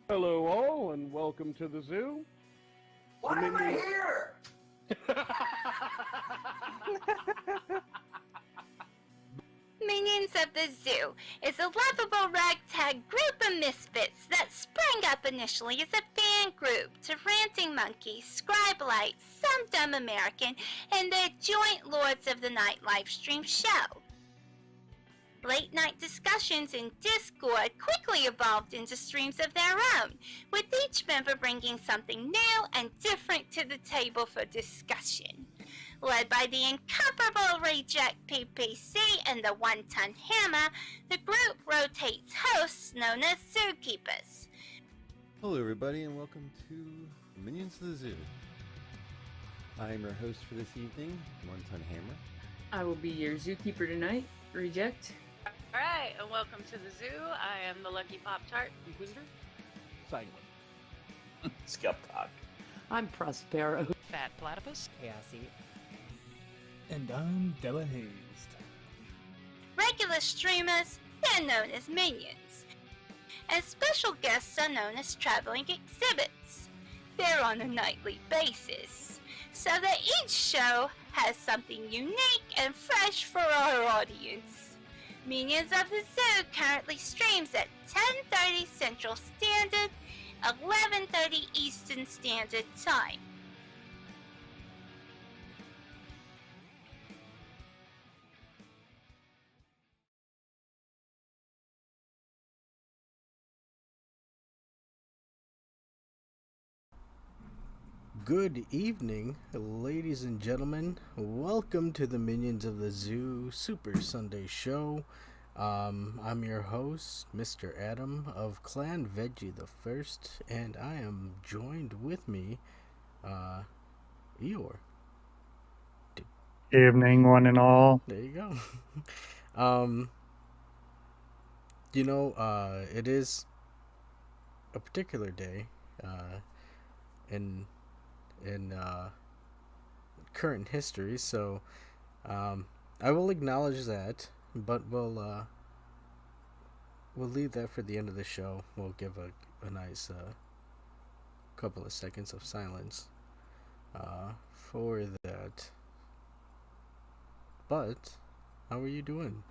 Hello, all, and welcome to the zoo. Why am I here? Minions of the Zoo is a lovable ragtag group of misfits that sprang up initially as a fan group to Ranting Monkey, Scribelite, Some Dumb American, and their joint Lords of the Night livestream show. Late night discussions in Discord quickly evolved into streams of their own, with each member bringing something new and different to the table for discussion. Led by the incomparable Reject PPC and the One-Ton Hammer, the group rotates hosts known as Zookeepers. Hello everybody and welcome to Minions of the Zoo. I am your host for this evening, One-Ton Hammer. I will be your zookeeper tonight, Reject. Alright, and welcome to the zoo. I am the Lucky Pop-Tart Inquisitor, Sanguine. Skep, Tock. I'm Prospero. Fat Platypus. Chaosy. And I'm Delahazed. Regular streamers, they're known as minions. And special guests are known as traveling exhibits. They're on a nightly basis, so that each show has something unique and fresh for our audience. Minions of the Zoo currently streams at 10:30 Central Standard, 11:30 Eastern Standard Time. Good evening, ladies and gentlemen. Welcome to the Minions of the Zoo Super Sunday Show. I'm your host, Mr. Adam of Clan Veggie the First, and I am joined with me, Eeyore. Evening, one and all. There you go. It is a particular day, in current history, so I will acknowledge that, but we'll leave that for the end of the show. We'll give a nice couple of seconds of silence for that. But how are you doing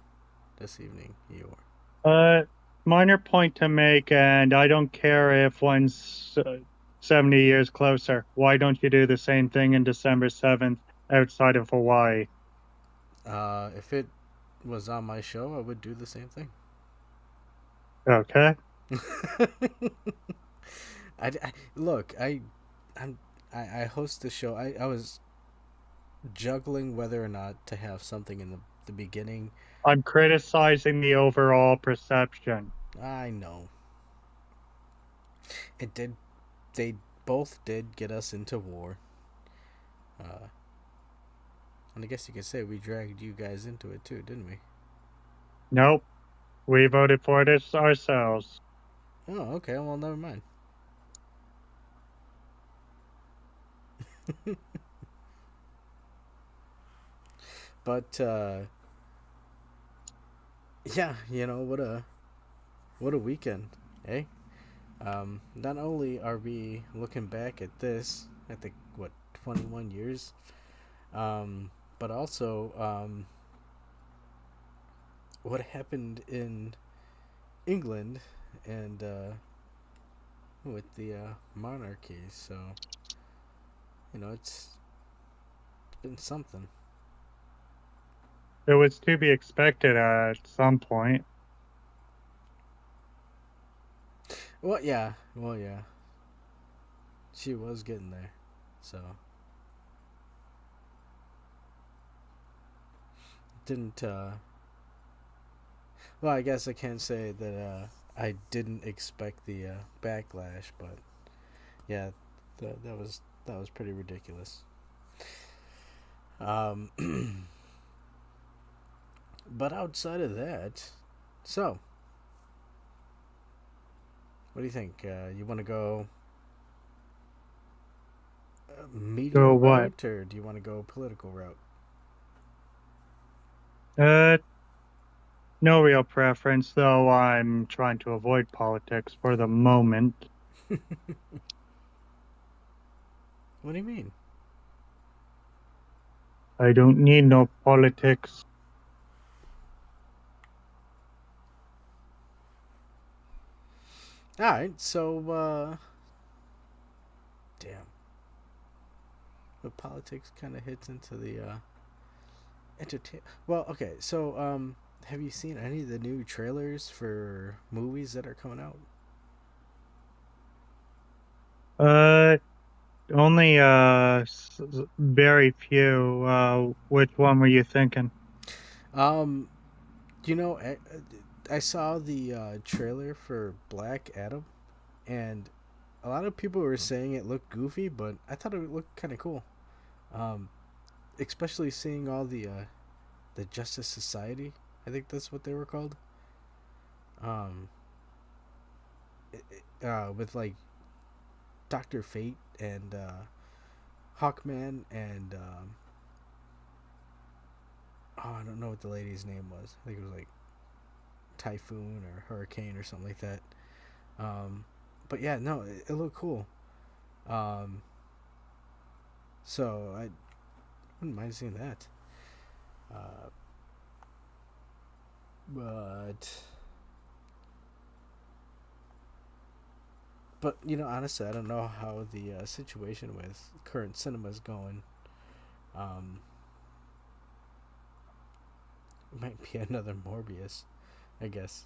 this evening, Eeyore? Minor point to make, and I don't care if one's 70 years closer. Why don't you do the same thing in December 7th outside of Hawaii? If it was on my show, I would do the same thing. Okay. I host the show. I was juggling whether or not to have something in the beginning. I'm criticizing the overall perception. I know. They both did get us into war. And I guess you could say we dragged you guys into it too, didn't we? Nope. We voted for this ourselves. Oh, okay. Well, never mind. But, yeah, what a weekend, eh? Not only are we looking back at this, 21 years, but also, what happened in England and, with the, monarchy, so, it's been something. It was to be expected at some point. Well, yeah. She was getting there, so. Didn't, well, I guess I can't say that, I didn't expect the, backlash, but, yeah, that was pretty ridiculous. But outside of that, so, what do you think? You want to go media route, or do you want to go political route? No real preference, though I'm trying to avoid politics for the moment. What do you mean? I don't need no politics. Alright, so, damn. But politics kind of hits into the, entertain. Well, okay, so, have you seen any of the new trailers for movies that are coming out? Only very few. Which one were you thinking? Um, you know, I saw the trailer for Black Adam, and a lot of people were saying it looked goofy, but I thought it looked kind of cool. Um, especially seeing all the Justice Society. I think that's what they were called. Um, with like Doctor Fate and Hawkman and oh, I don't know what the lady's name was. I think it was like Typhoon or Hurricane or something like that. But yeah, no, it looked cool. Um, so I wouldn't mind seeing that. Uh, but you know, honestly, I don't know how the situation with current cinema is going. Um, it might be another Morbius, I guess.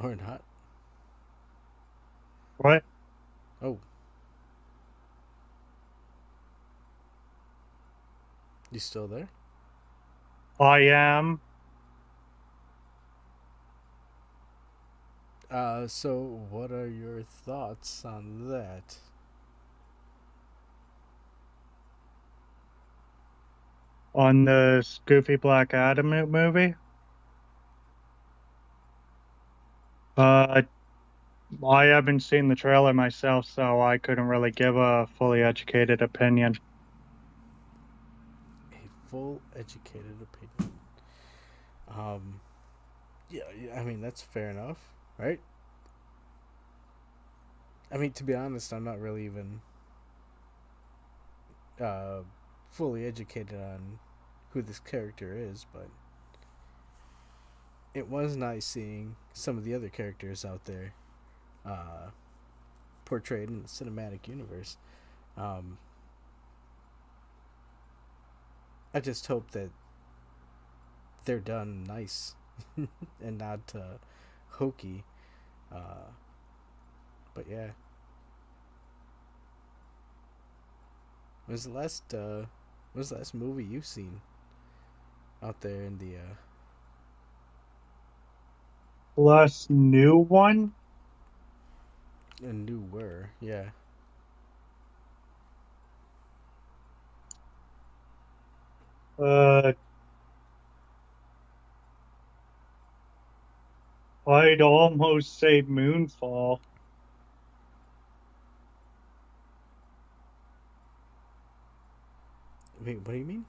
Or not. What? Oh. You still there? I am. So what are your thoughts on that? On the Goofy Black Adam movie? I haven't seen the trailer myself, so I couldn't really give a fully educated opinion. A full educated opinion. Yeah, I mean that's fair enough, right? I mean, to be honest, I'm not really even uh, fully educated on who this character is, but it was nice seeing some of the other characters out there uh, portrayed in the cinematic universe. Um, I just hope that they're done nice and not hokey. But yeah, what was the last movie you've seen out there in the Plus, new one? newer? Yeah. I'd almost say Moonfall. Wait, what do you mean?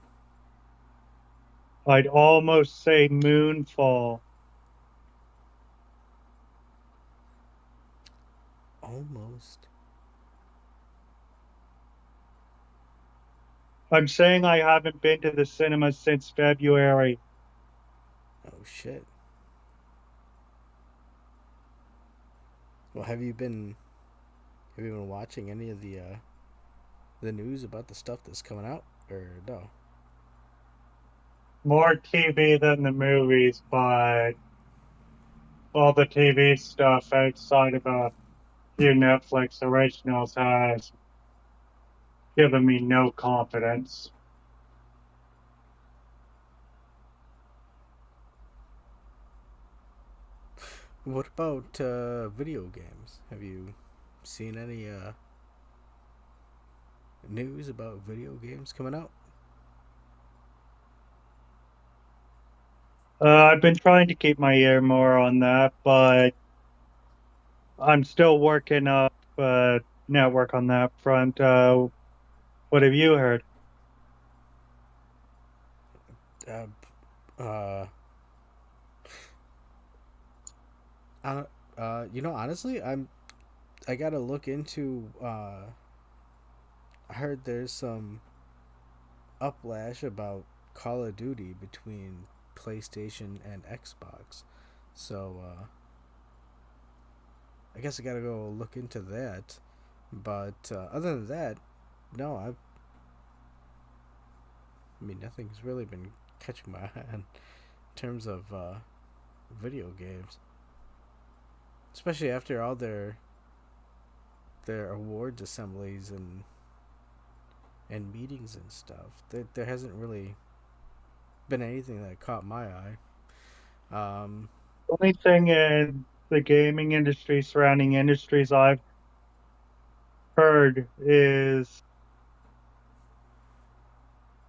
I'd almost say Moonfall. Almost. I'm saying I haven't been to the cinema since February. Oh shit. Well, have you been watching any of the news about the stuff that's coming out, or no? More TV than the movies, but all the TV stuff outside of a few Netflix originals has given me no confidence. What about video games? Have you seen any news about video games coming out? I've been trying to keep my ear more on that, but I'm still working up network on that front. What have you heard? Honestly, I gotta look into. I heard there's some uplash about Call of Duty between PlayStation and Xbox, so I guess I gotta go look into that. But other than that, no, I mean, nothing's really been catching my eye in terms of video games, especially after all their awards assemblies and meetings and stuff. There hasn't really been anything that caught my eye. Only thing in the gaming industry, surrounding industries I've heard is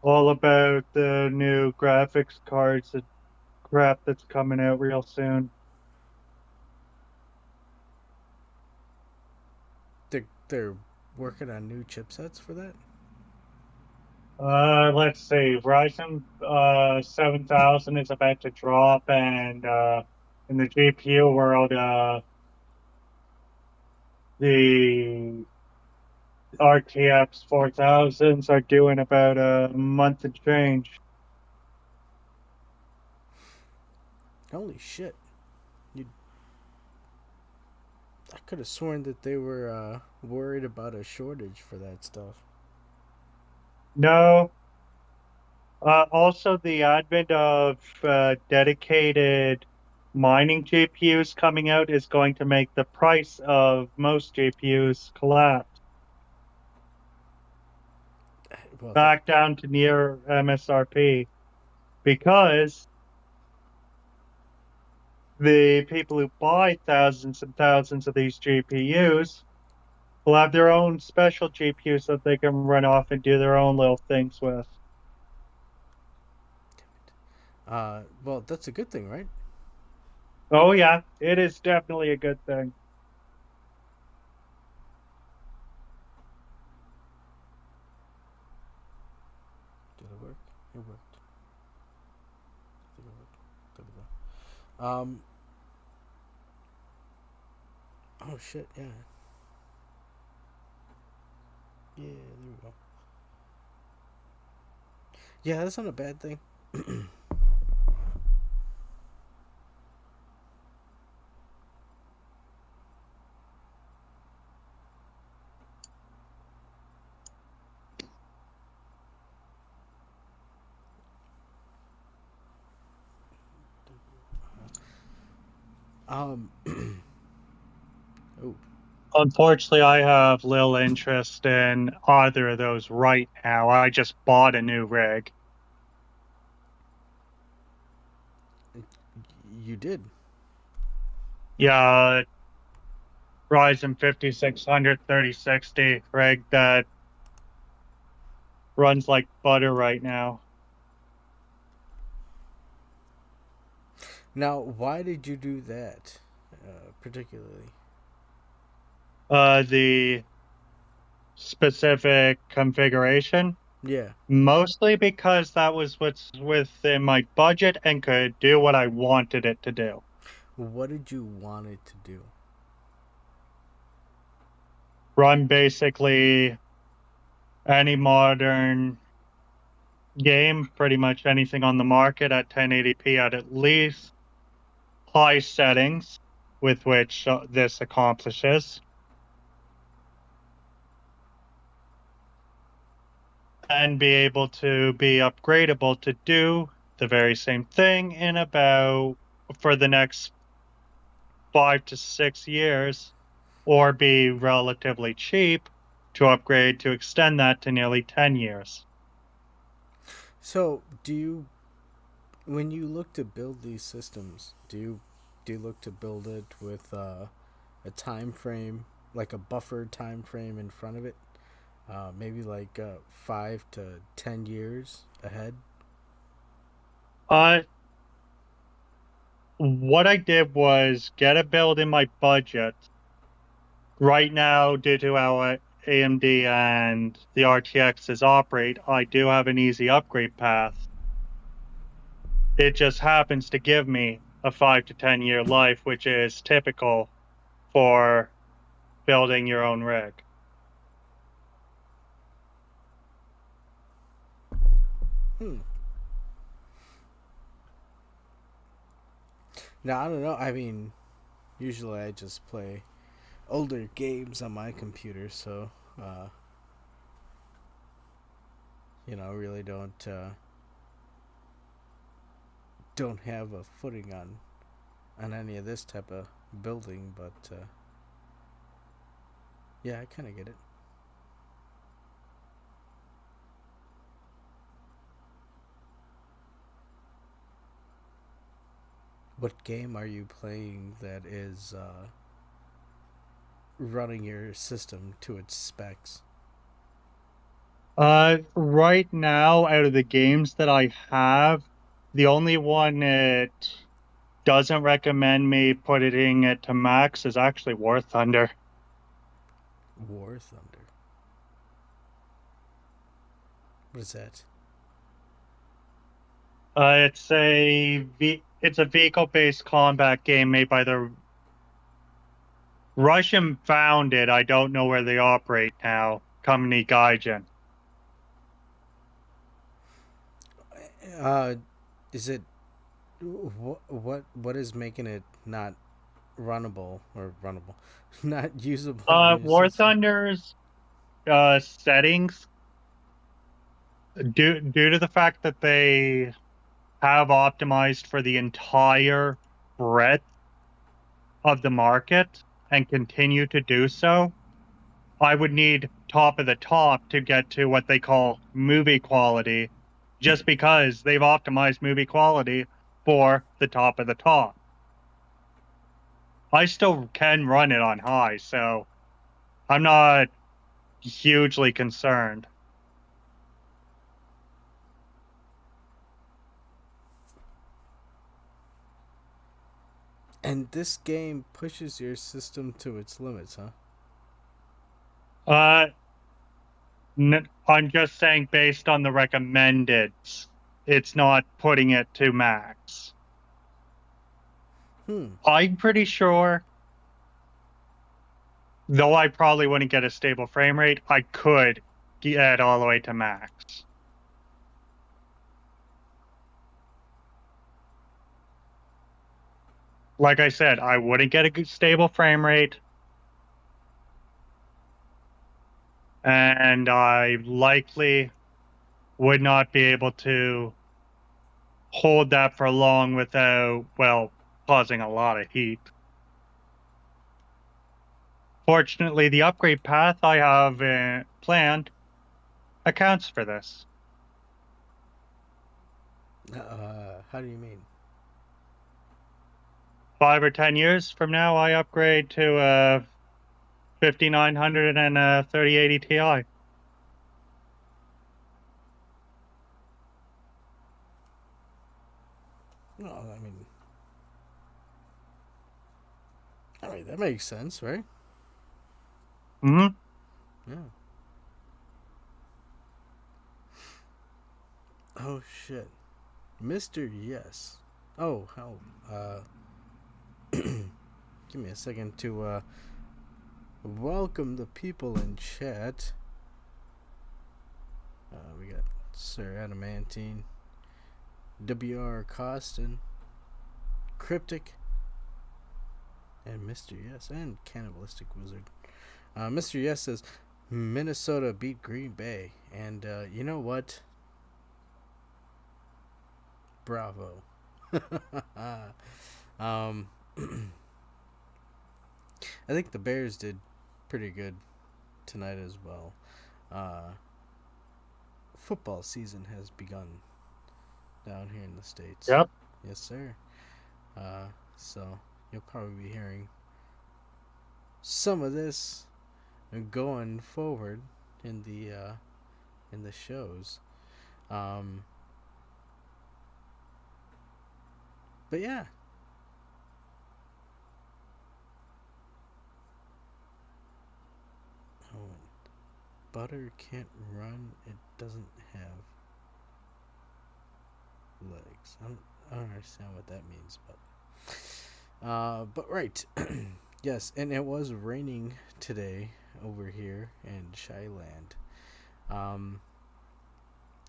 all about the new graphics cards and crap that's coming out real soon. They're working on new chipsets for that. Let's see. Ryzen 7000 is about to drop, and in the GPU world, the RTX 4000s are doing about a month and change. Holy shit! I could have sworn that they were worried about a shortage for that stuff. No. Also, the advent of dedicated mining GPUs coming out is going to make the price of most GPUs collapse Well, back down to near MSRP, because the people who buy thousands and thousands of these GPUs will have their own special GPUs that they can run off and do their own little things with. well, that's a good thing, right? Oh yeah, it is definitely a good thing. Did it work? It worked. I think it worked. There we go. Oh shit! Yeah. Yeah, there we go. Yeah, that's not a bad thing. Oh. Unfortunately, I have little interest in either of those right now. I just bought a new rig. You did? Yeah, Ryzen 5600 3060 rig that runs like butter right now. Now, why did you do that, particularly? The specific configuration? Yeah. Mostly because that was what's within my budget and could do what I wanted it to do. What did you want it to do? Run basically any modern game, pretty much anything on the market at 1080p at least high settings, with which this accomplishes. And be able to be upgradable to do the very same thing in about, for the next 5 to 6 years, or be relatively cheap to upgrade to extend that to nearly 10 years. So, when you look to build these systems, do you look to build it with a time frame, like a buffered time frame in front of it? Maybe like 5 to 10 years ahead? What I did was get a build in my budget. Right now, due to how AMD and the RTXs operate, I do have an easy upgrade path. It just happens to give me a 5 to 10 year life, which is typical for building your own rig. Now, I don't know. I mean, usually I just play older games on my computer, so, really don't have a footing on any of this type of building, but, yeah, I kind of get it. What game are you playing that is running your system to its specs? Right now, out of the games that I have, the only one that doesn't recommend me putting it to max is actually War Thunder. War Thunder. What is that? It's a vehicle-based combat game made by the Russian founded, I don't know where they operate now, company Gaijin. Is it what is making it not runnable, not usable? War Thunder's settings, due to the fact that they have optimized for the entire breadth of the market and continue to do so, I would need top of the top to get to what they call movie quality, just because they've optimized movie quality for the top of the top. I still can run it on high, so I'm not hugely concerned. And this game pushes your system to its limits, huh? I'm just saying based on the recommended, it's not putting it to max. I'm pretty sure, though I probably wouldn't get a stable frame rate, I could get all the way to max. Like I said, I wouldn't get a good stable frame rate. And I likely would not be able to hold that for long without, well, causing a lot of heat. Fortunately, the upgrade path I have planned accounts for this. How do you mean? 5 or 10 years from now, I upgrade to a 5900 and a 3080 Ti. No, I mean that makes sense, right? Mm-hmm. Yeah. Oh shit, Mr. Yes. Oh hell. Give me a second to welcome the people in chat. We got Sir Adamantine, W.R. Costin, Cryptic, and Mr. Yes, and Cannibalistic Wizard. Mr. Yes says Minnesota beat Green Bay, and you know what? Bravo. I think the Bears did pretty good tonight as well. Football season has begun down here in the States. Yep. Yes, sir. So you'll probably be hearing some of this going forward in the shows. But yeah. butter can't run, it doesn't have legs. I don't understand what that means, but right. Yes, and it was raining today over here in Shyland.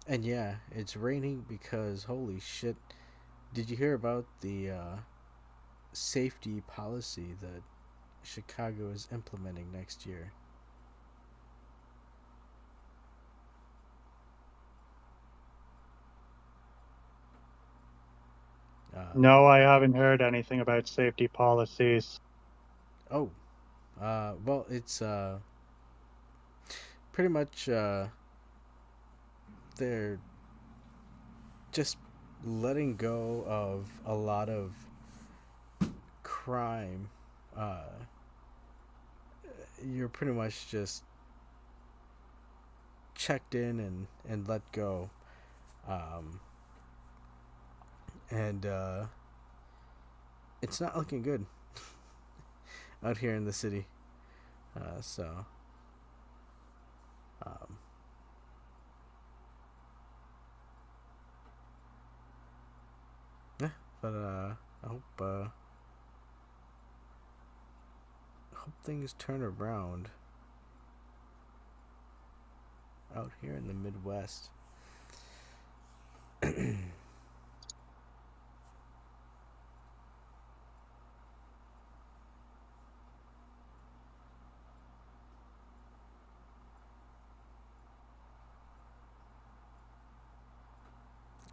And yeah, it's raining because holy shit, did you hear about the safety policy that Chicago is implementing next year? No, I haven't heard anything about safety policies. Oh, well, it's pretty much they're just letting go of a lot of crime. You're pretty much just checked in and let go. And it's not looking good out here in the city. Yeah, but I hope things turn around out here in the Midwest.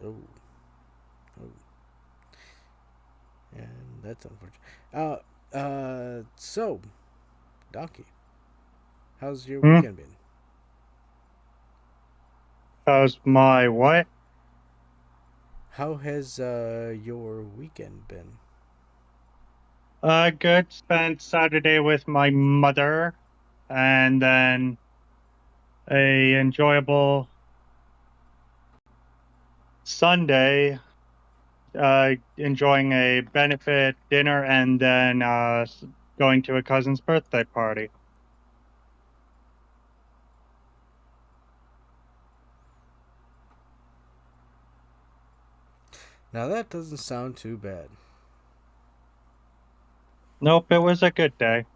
Oh. And that's unfortunate. So, Donkey, how's your weekend been? How's my what? How has your weekend been? Good. Spent Saturday with my mother, and then a enjoyable Sunday, enjoying a benefit dinner, and then going to a cousin's birthday party. Now that doesn't sound too bad. Nope, it was a good day.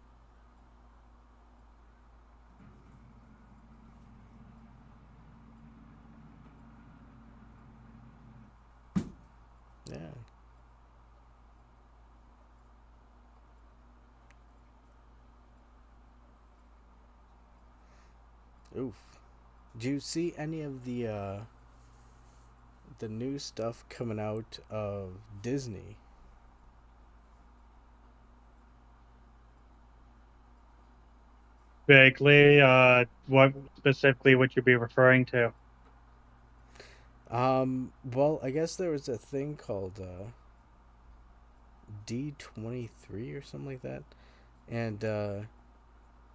Yeah. Oof. Do you see any of the new stuff coming out of Disney? Vaguely, what specifically would you be referring to? Well, I guess there was a thing called D23 or something like that, and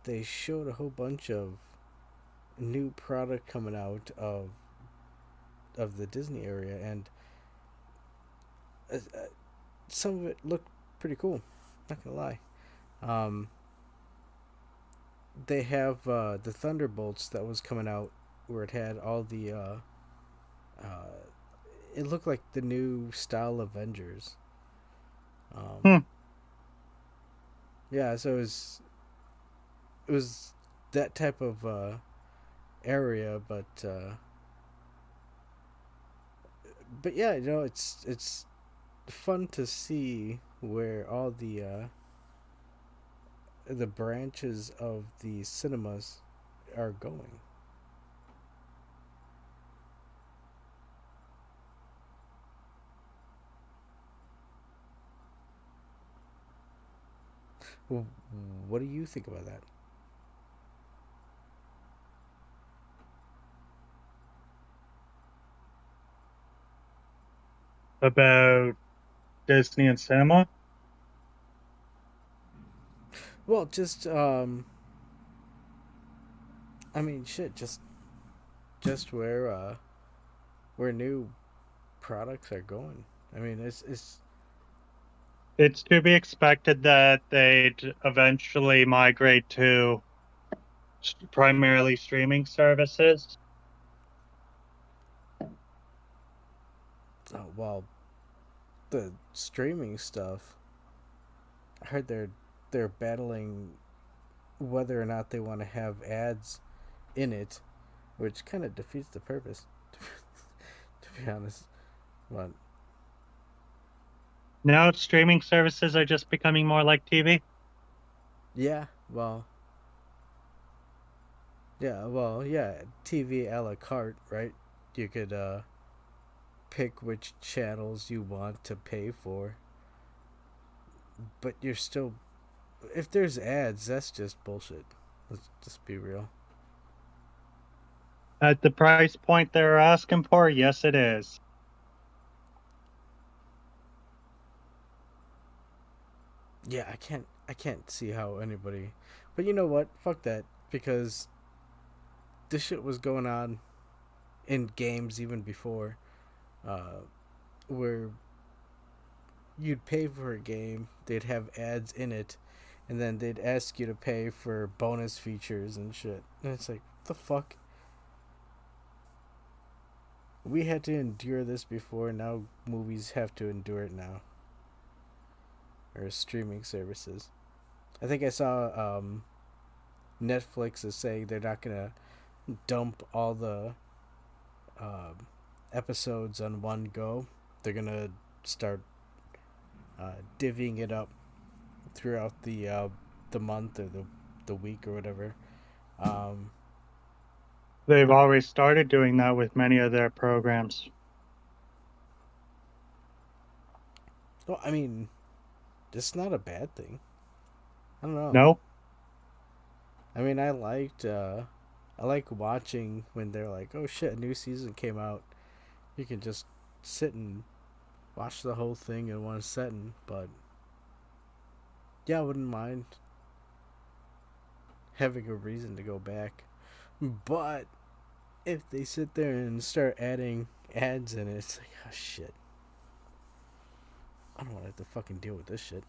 they showed a whole bunch of new product coming out of the Disney area, and some of it looked pretty cool. Not gonna lie. They have the Thunderbolts that was coming out, where it had all the it looked like the new style Avengers. Yeah, so it was that type of area, but yeah, you know, it's fun to see where all the branches of the cinemas are going. Well, what do you think about that? About Disney and cinema? Well, just I mean, shit, just where new products are going. I mean, It's to be expected that they'd eventually migrate to primarily streaming services. Oh, well, the streaming stuff, I heard they're battling whether or not they want to have ads in it, which kind of defeats the purpose, to be honest. But Now streaming services are just becoming more like TV. yeah, well, TV a la carte, right? You could pick which channels you want to pay for, but you're still, if there's ads, that's just bullshit. Let's just be real. At the price point they're asking for, yes, it is. Yeah, I can't see how anybody, but you know what? Fuck that, because this shit was going on in games even before, where you'd pay for a game, they'd have ads in it, and then they'd ask you to pay for bonus features and shit. And it's like, what the fuck? We had to endure this before, now movies have to endure it now. Or streaming services. I think I saw Netflix is saying they're not gonna dump all the episodes on one go. They're gonna start divvying it up throughout the month or the week or whatever. They've always started doing that with many of their programs. Well, I mean, it's not a bad thing. I don't know. No? I mean, I like watching when they're like, oh shit, a new season came out. You can just sit and watch the whole thing in one setting, but yeah, I wouldn't mind having a reason to go back. But if they sit there and start adding ads in it, it's like, oh shit. I don't want to have to fucking deal with this shit.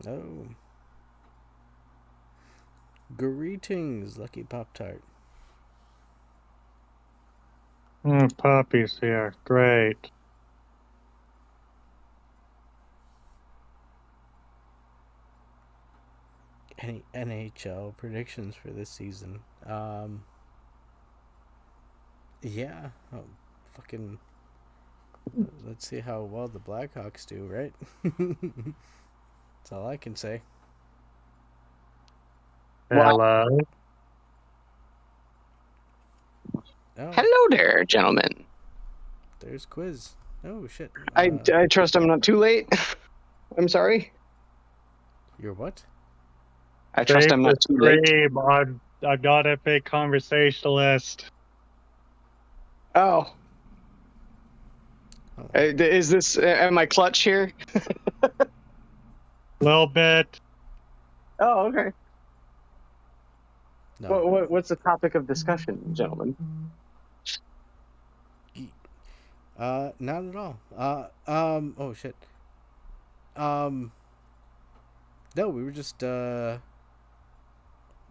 Oh. Greetings, Lucky Pop-Tart. Poppy's here. Great. Any NHL predictions for this season? Yeah. Oh, fucking. Let's see how well the Blackhawks do, right? That's all I can say. Hello. Oh, Hello there, gentlemen. there's Quiz. Oh, shit. I trust I'm not too late. I'm sorry. You're what? I trust I'm not too late. I'm not a big conversationalist. Oh. Is this, am I clutch here? Little bit. Oh, okay. No. What's the topic of discussion, gentlemen? Not at all. Oh shit. No, we were just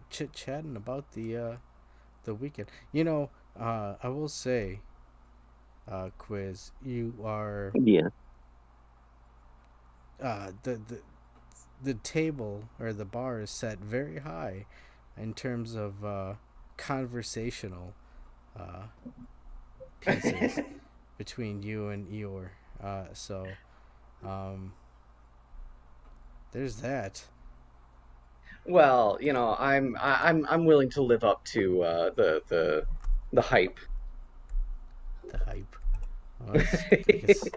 chit-chatting about the weekend. You know, I will say, Quiz, you are Yeah. the table or the bar is set very high in terms of conversational pieces between you and Eeyore. So there's that. Well, you know, I'm willing to live up to the hype. The hype. Well, that's, I guess,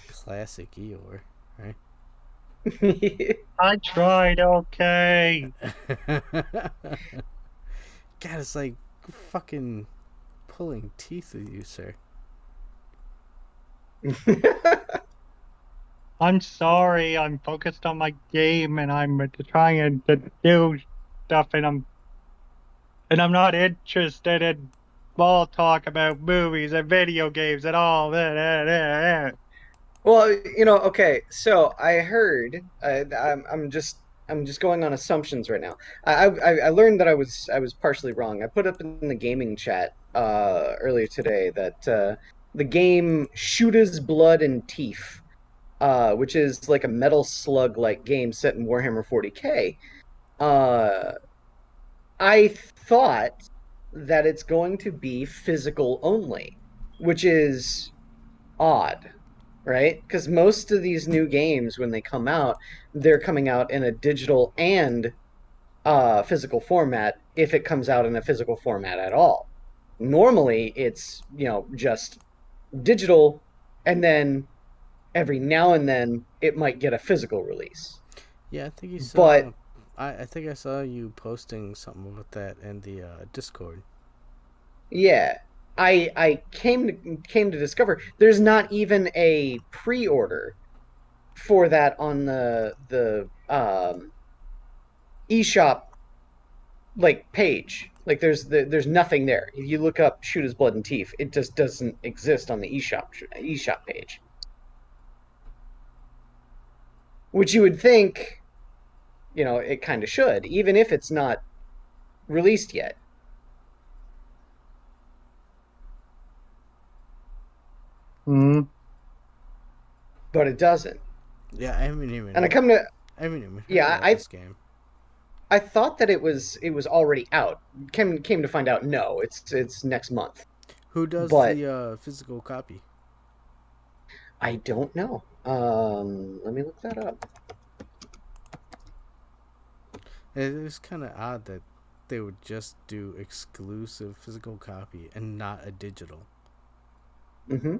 classic Eeyore, right? I tried, okay. God, it's like fucking pulling teeth with you, sir. I'm sorry, I'm focused on my game and I'm trying to do stuff, and I'm not interested in small talk about movies and video games at all. Well, okay. So I heard. I'm just going on assumptions right now. I learned that I was partially wrong. I put up in the gaming chat earlier today that the game Shoota's Blood and Teeth, which is like a Metal Slug like game set in Warhammer 40K. I thought that it's going to be physical only, which is odd, right? Because most of these new games, when they come out, they're coming out in a digital and physical format, if it comes out in a physical format at all. Normally, it's, just digital, and then every now and then it might get a physical release. Yeah, I think you saw. But I think I saw you posting something about that in the Discord. yeah, I came to discover there's not even a pre-order for that on the eShop like page. Like there's nothing there. If you look up Shoot His Blood and Teeth, it just doesn't exist on the eShop page. Which you would think, it kind of should, even if it's not released yet. But it doesn't. Yeah, I haven't even. And I haven't even heard about this game. I thought that it was already out. Came to find out, no, it's next month. Who does the physical copy? I don't know. Let me look that up. It is kind of odd that they would just do exclusive physical copy and not a digital. Mm-hmm.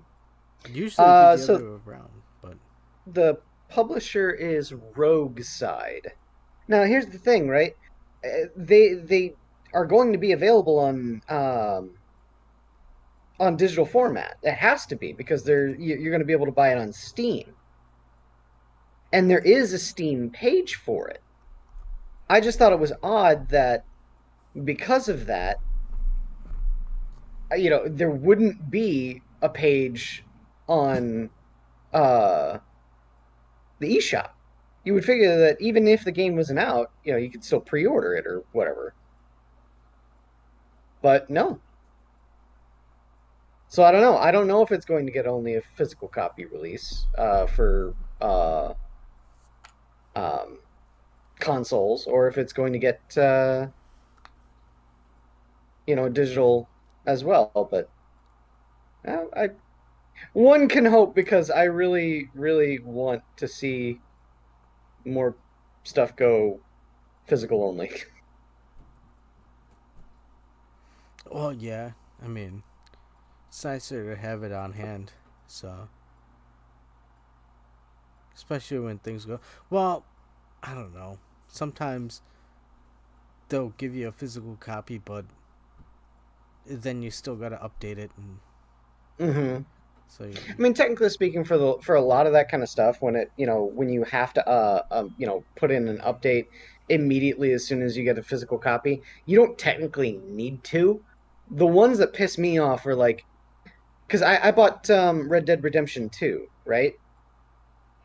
Usually it'd be the other way around, but the publisher is Rogue Side. Now here's the thing, right? They are going to be available on digital format. It has to be, because you're going to be able to buy it on Steam, and there is a Steam page for it. I just thought it was odd that because of that, there wouldn't be a page on the eShop. You would figure that even if the game wasn't out, you could still pre-order it or whatever. But no. So I don't know. I don't know if it's going to get only a physical copy release for consoles, or if it's going to get digital as well. But one can hope, because I really, really want to see more stuff go physical only. Well, yeah. I mean, it's nicer to have it on hand, so especially when things go well. I don't know. Sometimes they'll give you a physical copy, but then you still gotta update it, and so. I mean, technically speaking, for a lot of that kind of stuff, when you have to put in an update immediately as soon as you get a physical copy, you don't technically need to. The ones that piss me off are like, because I bought Red Dead Redemption 2, right?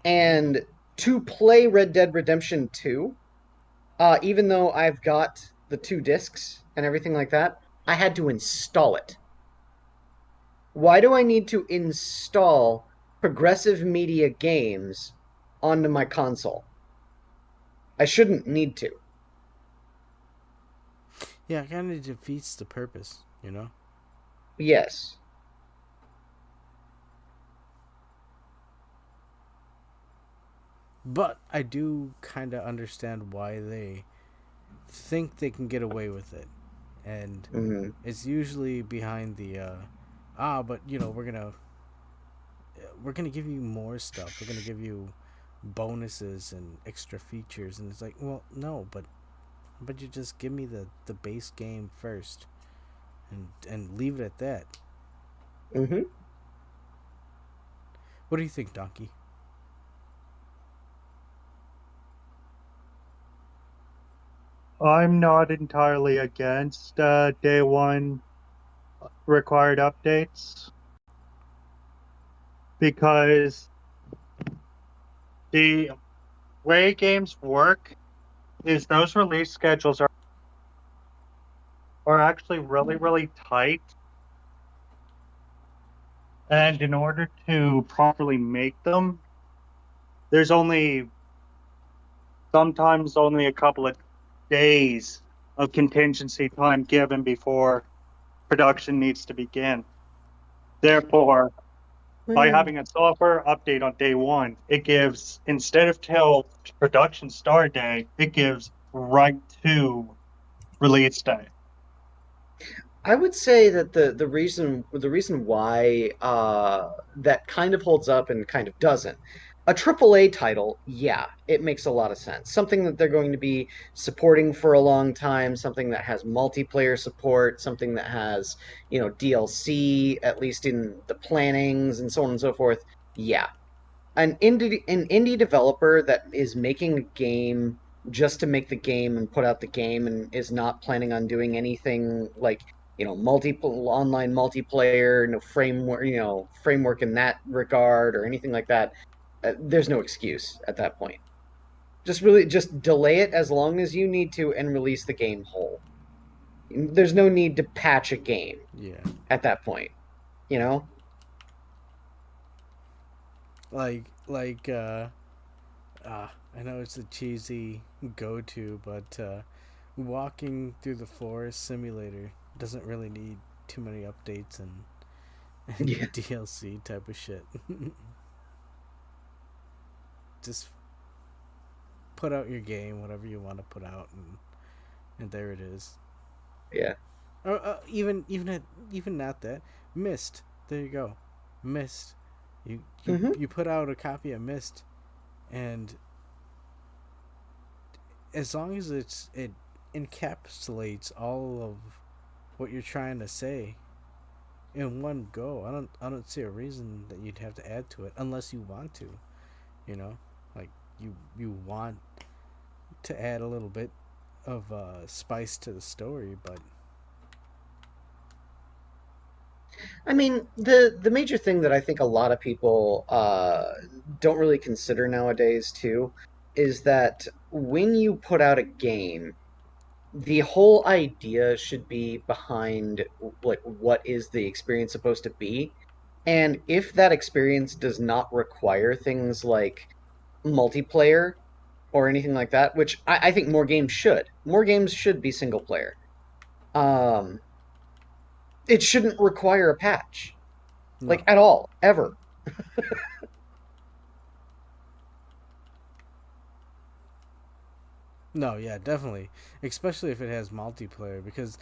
And to play Red Dead Redemption 2, even though I've got the 2 discs and everything like that, I had to install it. Why do I need to install Progressive Media games onto my console? I shouldn't need to. Yeah, it kind of defeats the purpose, Yes. But I do kind of understand why they think they can get away with it. And it's usually behind the but we're gonna give you more stuff. We're gonna give you bonuses and extra features, and it's like, well, no, but you just give me the base game first, and leave it at that. What do you think, Donkey? I'm not entirely against day one required updates because the way games work is those release schedules are actually really, really tight. And in order to properly make them, there's sometimes only a couple of days of contingency time given before production needs to begin. Therefore, by having a software update on day one, it gives, instead of till production start day, it gives right to release day. I would say that the reason why that kind of holds up and kind of doesn't. A AAA title, yeah, it makes a lot of sense. Something that they're going to be supporting for a long time, something that has multiplayer support, something that has, DLC, at least in the plannings and so on and so forth. Yeah. An indie developer that is making a game just to make the game and put out the game and is not planning on doing anything like online multiplayer, no framework, framework in that regard or anything like that. There's no excuse at that point. Just delay it as long as you need to and release the game whole. There's no need to patch a game. Yeah. At that point, you know. I know it's a cheesy go-to, but walking through the forest simulator doesn't really need too many updates and Yeah. DLC type of shit. Just put out your game, whatever you want to put out, and there it is. Yeah. Or even not that. Myst. There you go. Myst. You put out a copy of Myst, and as long as it encapsulates all of what you're trying to say in one go, I don't see a reason that you'd have to add to it unless you want to, like you want to add a little bit of spice to the story, but I mean, the major thing that I think a lot of people don't really consider nowadays too is that when you put out a game, the whole idea should be behind like what is the experience supposed to be, and if that experience does not require things like multiplayer or anything like that, which I think more games should be single player. Um, it shouldn't require a patch. no. Like, at all, ever. No, yeah, definitely. Especially if it has multiplayer, because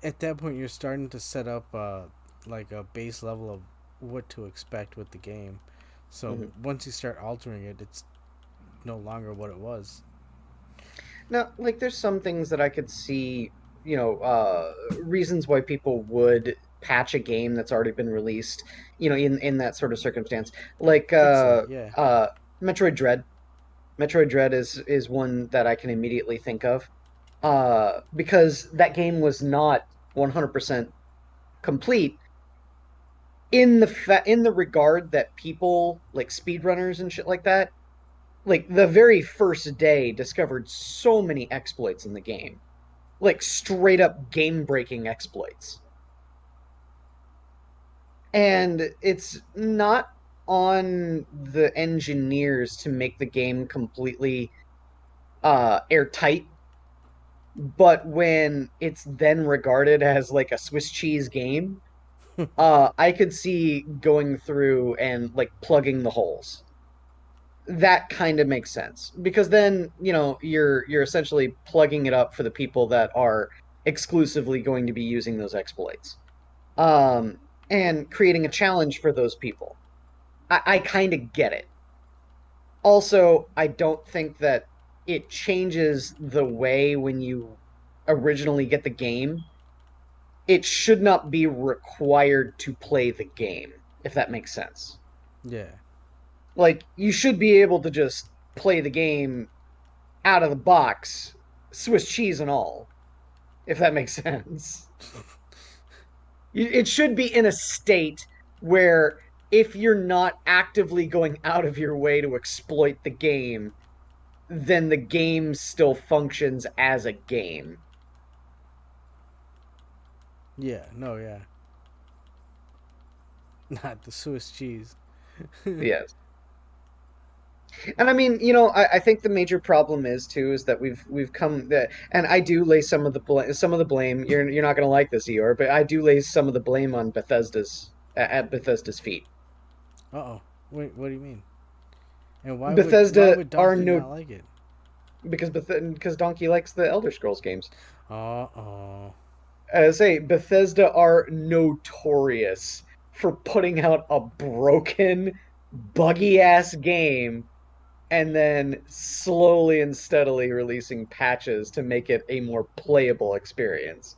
at that point you're starting to set up like a base level of what to expect with the game. So once you start altering it, it's no longer what it was. Now, like, there's some things that I could see, reasons why people would patch a game that's already been released, in that sort of circumstance. Like, Fix it, yeah. Metroid Dread. Metroid Dread is one that I can immediately think of, because that game was not 100% complete in the regard that people like speedrunners and shit like that, like the very first day discovered so many exploits in the game, like straight up game breaking exploits, and it's not on the engineers to make the game completely airtight, but when it's then regarded as like a Swiss cheese game, I could see going through and like plugging the holes. That kind of makes sense because then you're essentially plugging it up for the people that are exclusively going to be using those exploits, and creating a challenge for those people. I kind of get it. Also, I don't think that it changes the way when you originally get the game. It should not be required to play the game, if that makes sense. Yeah. Like, you should be able to just play the game out of the box Swiss cheese and all, if that makes sense. It should be in a state where if you're not actively going out of your way to exploit the game, then the game still functions as a game. Yeah, no, yeah. Not the Swiss cheese. Yes. And I mean, I think the major problem is that we've come that, and I do lay some of the blame. You're not gonna like this, Eeyore, but I do lay some of the blame on Bethesda's at Bethesda's feet. Uh-oh. Wait, what do you mean? And why Bethesda would are Donkey not like it? Because Donkey likes the Elder Scrolls games. Uh-oh. I say Bethesda are notorious for putting out a broken, buggy ass game and then slowly and steadily releasing patches to make it a more playable experience.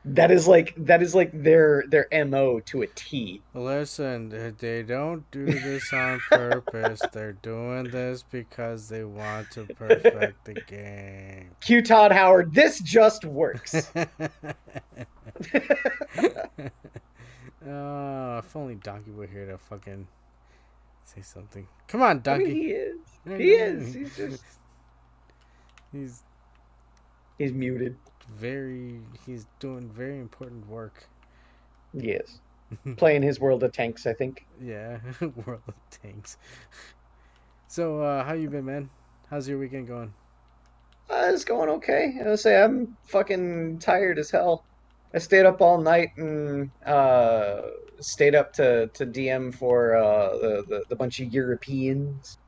That is like their MO to a T. Listen, they don't do this on purpose. They're doing this because they want to perfect the game. Q Todd Howard, this just works. Oh, if only Donkey were here to fucking say something. Come on, Donkey. I mean, he is. He is. He's just. He's muted. He's doing very important work. Yes. Playing his World of Tanks, I think. Yeah, World of Tanks. So, how you been, man? How's your weekend going? It's going okay. I'll say I'm fucking tired as hell. I stayed up all night and stayed up to DM for the bunch of Europeans.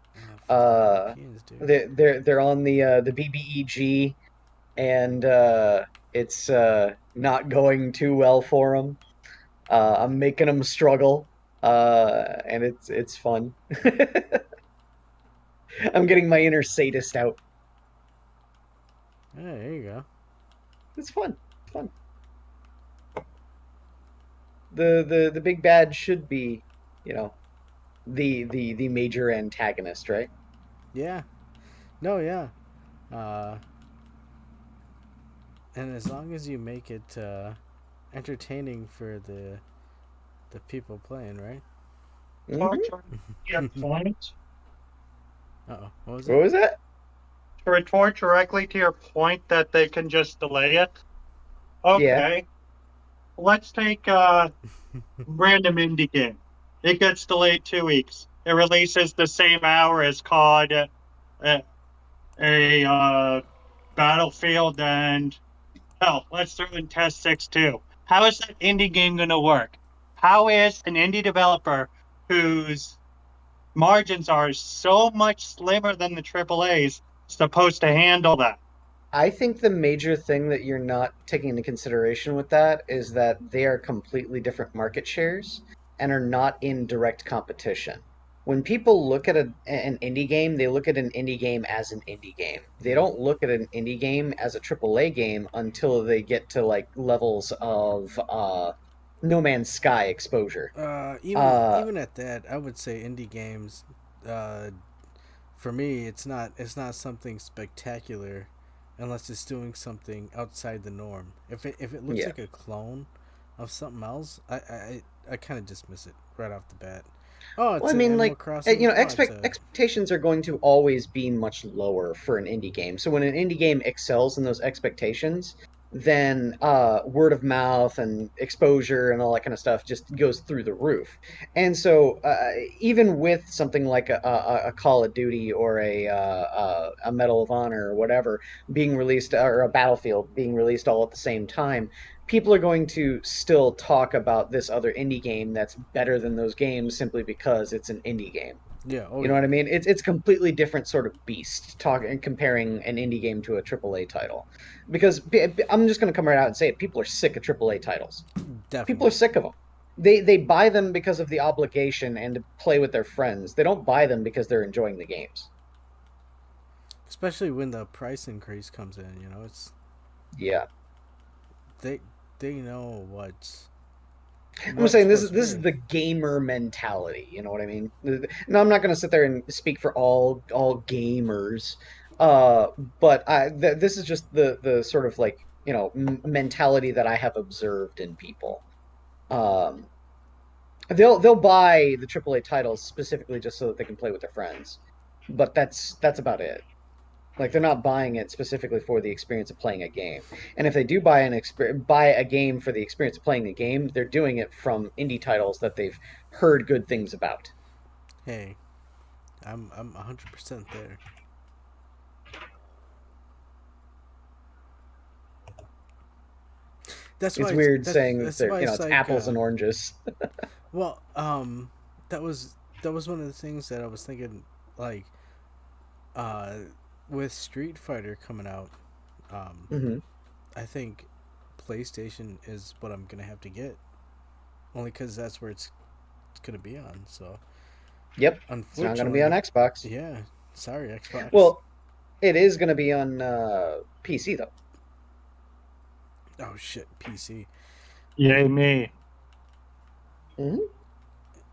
Europeans, dude. They're on the BBEG, and it's not going too well for them. I'm making them struggle, and it's fun. I'm getting my inner sadist out. Yeah, there you go. It's fun. It's fun. The big bad should be, the major antagonist, right? Yeah. No, yeah. And as long as you make it entertaining for the people playing, right? Your point. Uh-oh. What was What was that? To retort directly to your point that they can just delay it. Okay. Yeah. Let's take a random indie game. It gets delayed 2 weeks. It releases the same hour as COD, a Battlefield, and hell, let's throw in Test 6 too. How is that indie game going to work? How is an indie developer whose margins are so much slimmer than the AAAs supposed to handle that? I think the major thing that you're not taking into consideration with that is that they are completely different market shares and are not in direct competition. When people look at an indie game, they look at an indie game as an indie game. They don't look at an indie game as a AAA game until they get to like levels of No Man's Sky exposure. Even at that, I would say indie games, for me, it's not something spectacular unless it's doing something outside the norm. If it looks like a clone of something else, I kind of dismiss it right off the bat. Oh, it's Animal Crossing. Expectations are going to always be much lower for an indie game. So when an indie game excels in those expectations, then word of mouth and exposure and all that kind of stuff just goes through the roof. And so even with something like a Call of Duty or a Medal of Honor or whatever being released, or a Battlefield being released all at the same time, people are going to still talk about this other indie game that's better than those games simply because it's an indie game. Yeah, you know what I mean? It's completely different sort of beast. Comparing an indie game to a AAA title, because I'm just going to come right out and say it. People are sick of AAA titles. Definitely. People are sick of them. They buy them because of the obligation and to play with their friends. They don't buy them because they're enjoying the games. Especially when the price increase comes in, it's they know what's. I'm saying this is the gamer mentality. You know what I mean? No, I'm not going to sit there and speak for all gamers, But this is just the sort of like, mentality that I have observed in people. Um, they'll buy the AAA titles specifically just so that they can play with their friends, but that's about it. Like they're not buying it specifically for the experience of playing a game. And if they do buy a game for the experience of playing a game, they're doing it from indie titles that they've heard good things about. Hey, I'm 100% there. That's It's why weird saying that's they're, why it's like apples and oranges. well, that was one of the things that I was thinking, like, uh, with Street Fighter coming out, Hmm. I think PlayStation is what I'm gonna have to get, only because that's where it's gonna be on. So, Yep, it's not going to be on unfortunately, Xbox. yeah, sorry Xbox. Well, it is going to be on PC though. Oh shit, PC. Yay me. Hmm.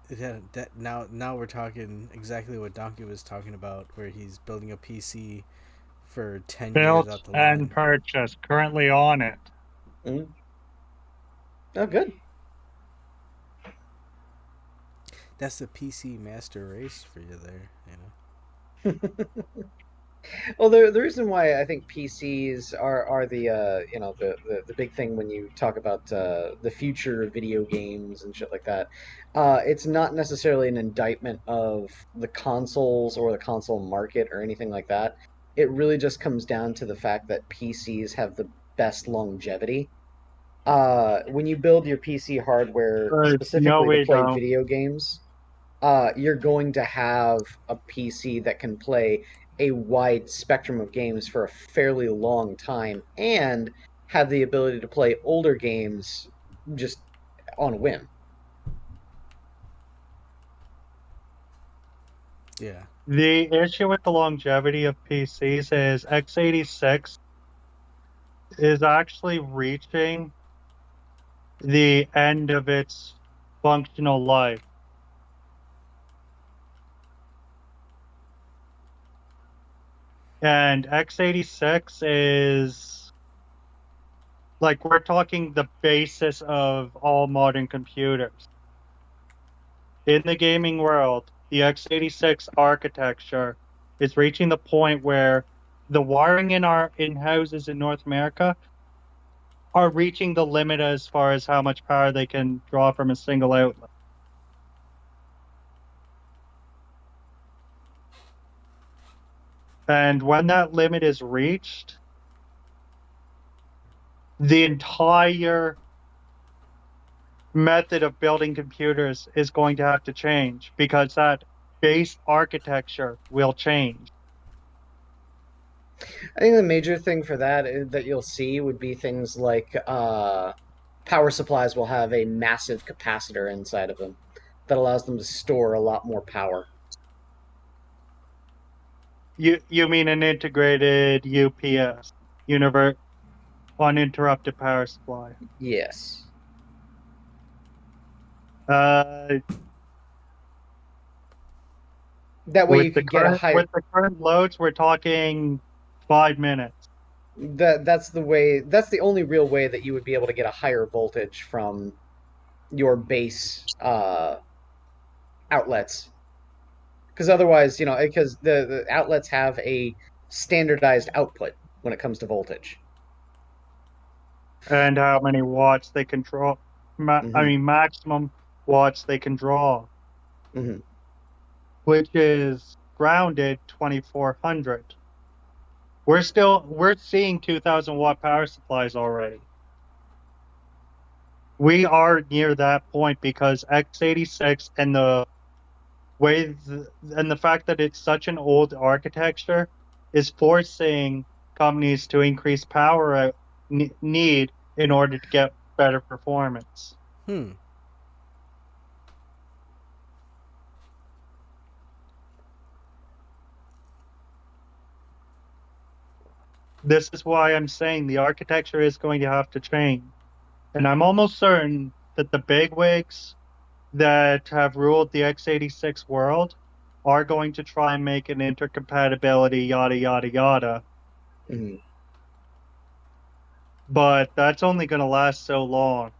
That now we're talking exactly what Donkey was talking about, where he's building a PC for 10 years Built out the and line. purchased. Currently on it. Hmm. Oh, good. That's the PC master race for you there, you know. Well, the reason why I think PCs are the the big thing when you talk about the future of video games and shit like that, it's not necessarily an indictment of the consoles or the console market or anything like that. It really just comes down to the fact that PCs have the best longevity. When you build your PC hardware No, specifically to we play don't. video games, you're going to have a PC that can play a wide spectrum of games for a fairly long time and have the ability to play older games just on a whim. Yeah. The issue with the longevity of PCs is x86 is actually reaching the end of its functional life. And x86 is like we're talking the basis of all modern computers. In the gaming world, the x86 architecture is reaching the point where the wiring in houses in North America are reaching the limit as far as how much power they can draw from a single outlet. And when that limit is reached, the entire method of building computers is going to have to change because that base architecture will change. I think the major thing for that that you'll see would be things like power supplies will have a massive capacitor inside of them that allows them to store a lot more power. You mean an integrated UPS, uninterrupted power supply? Yes. Uh, That way you could get a higher. with the current loads, we're talking 5 minutes. That's the way. That's the only real way that you would be able to get a higher voltage from your base outlets. Because otherwise, because the outlets have a standardized output when it comes to voltage. And how many watts they can draw. I mean, maximum watts they can draw, Hmm. which is grounded 2400. We're seeing 2000 watt power supplies already. We are near that point because x86 and the fact that it's such an old architecture is forcing companies to increase power need in order to get better performance. This is why I'm saying the architecture is going to have to change. And I'm almost certain that the bigwigs that have ruled the x86 world are going to try and make an intercompatibility, yada, yada, yada. Mhm. But that's only going to last so long.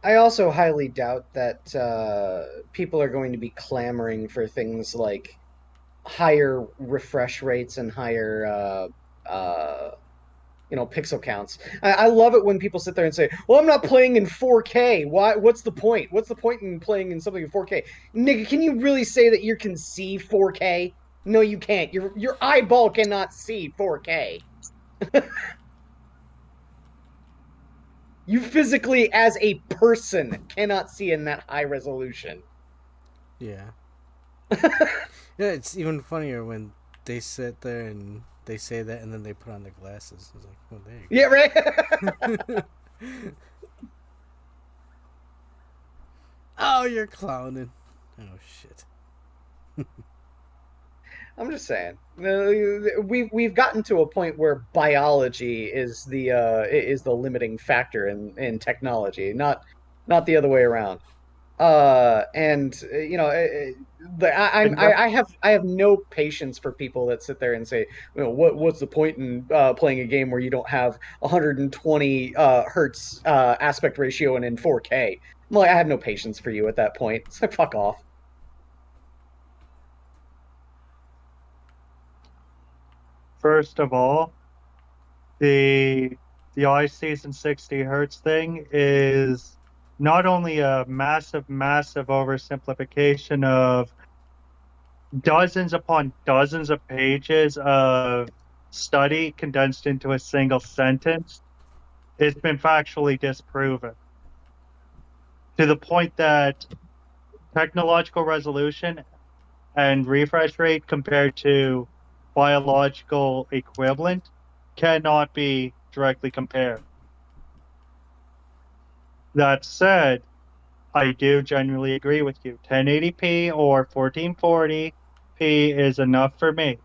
I also highly doubt that people are going to be clamoring for things like higher refresh rates and higher pixel counts. I love it when people sit there and say, well, I'm not playing in 4K. Why? What's the point? What's the point in playing in something in 4K? Nigga, can you really say that you can see 4K? No, you can't. Your eyeball cannot see 4K. You physically, as a person, cannot see in that high resolution. Yeah. Yeah, it's even funnier when they sit there and they say that and then they put on their glasses. It's like, well, there you go. Yeah, right? Oh, you're clowning. Oh, shit. I'm just saying. We've gotten to a point where biology is the limiting factor in technology, not the other way around. And I have no patience for people that sit there and say, what's the point in playing a game where you don't have 120 hertz aspect ratio and in 4K? I'm like, I have no patience for you at that point. It's like, fuck off. First of all, the iSeason 60 hertz thing is not only a massive, massive oversimplification of dozens upon dozens of pages of study condensed into a single sentence, it's been factually disproven. To the point that technological resolution and refresh rate compared to biological equivalent cannot be directly compared. That said, I do genuinely agree with you. 1080p or 1440p is enough for me.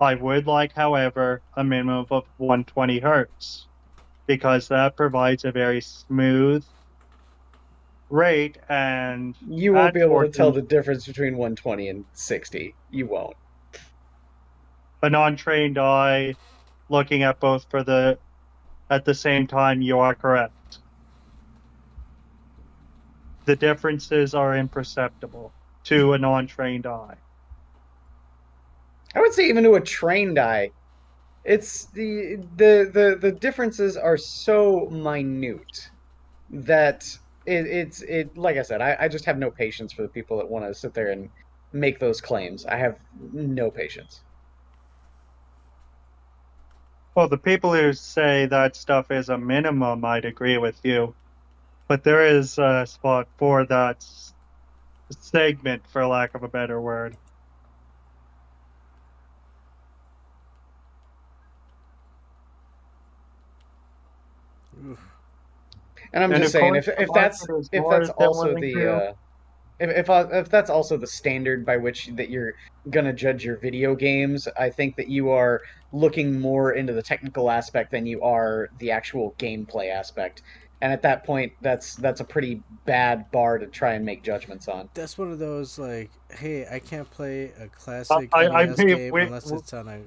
I would like, however, a minimum of 120 hertz because that provides a very smooth rate, and you won't be able to tell the difference between 120 and 60. You won't. A non-trained eye looking at both at the same time, you are correct. The differences are imperceptible to a non-trained eye. I would say even to a trained eye, it's the differences are so minute that it's like I said, I just have no patience for the people that want to sit there and make those claims. I have no patience. Well, the people who say that stuff is a minimum, I'd agree with you. But there is a spot for that segment, for lack of a better word. And I'm just saying, if that's also the if that's also the standard by which that you're gonna judge your video games, I think that you are looking more into the technical aspect than you are the actual gameplay aspect. And at that point, that's a pretty bad bar to try and make judgments on. That's one of those, like, hey, I can't play a classic NES game unless it's on a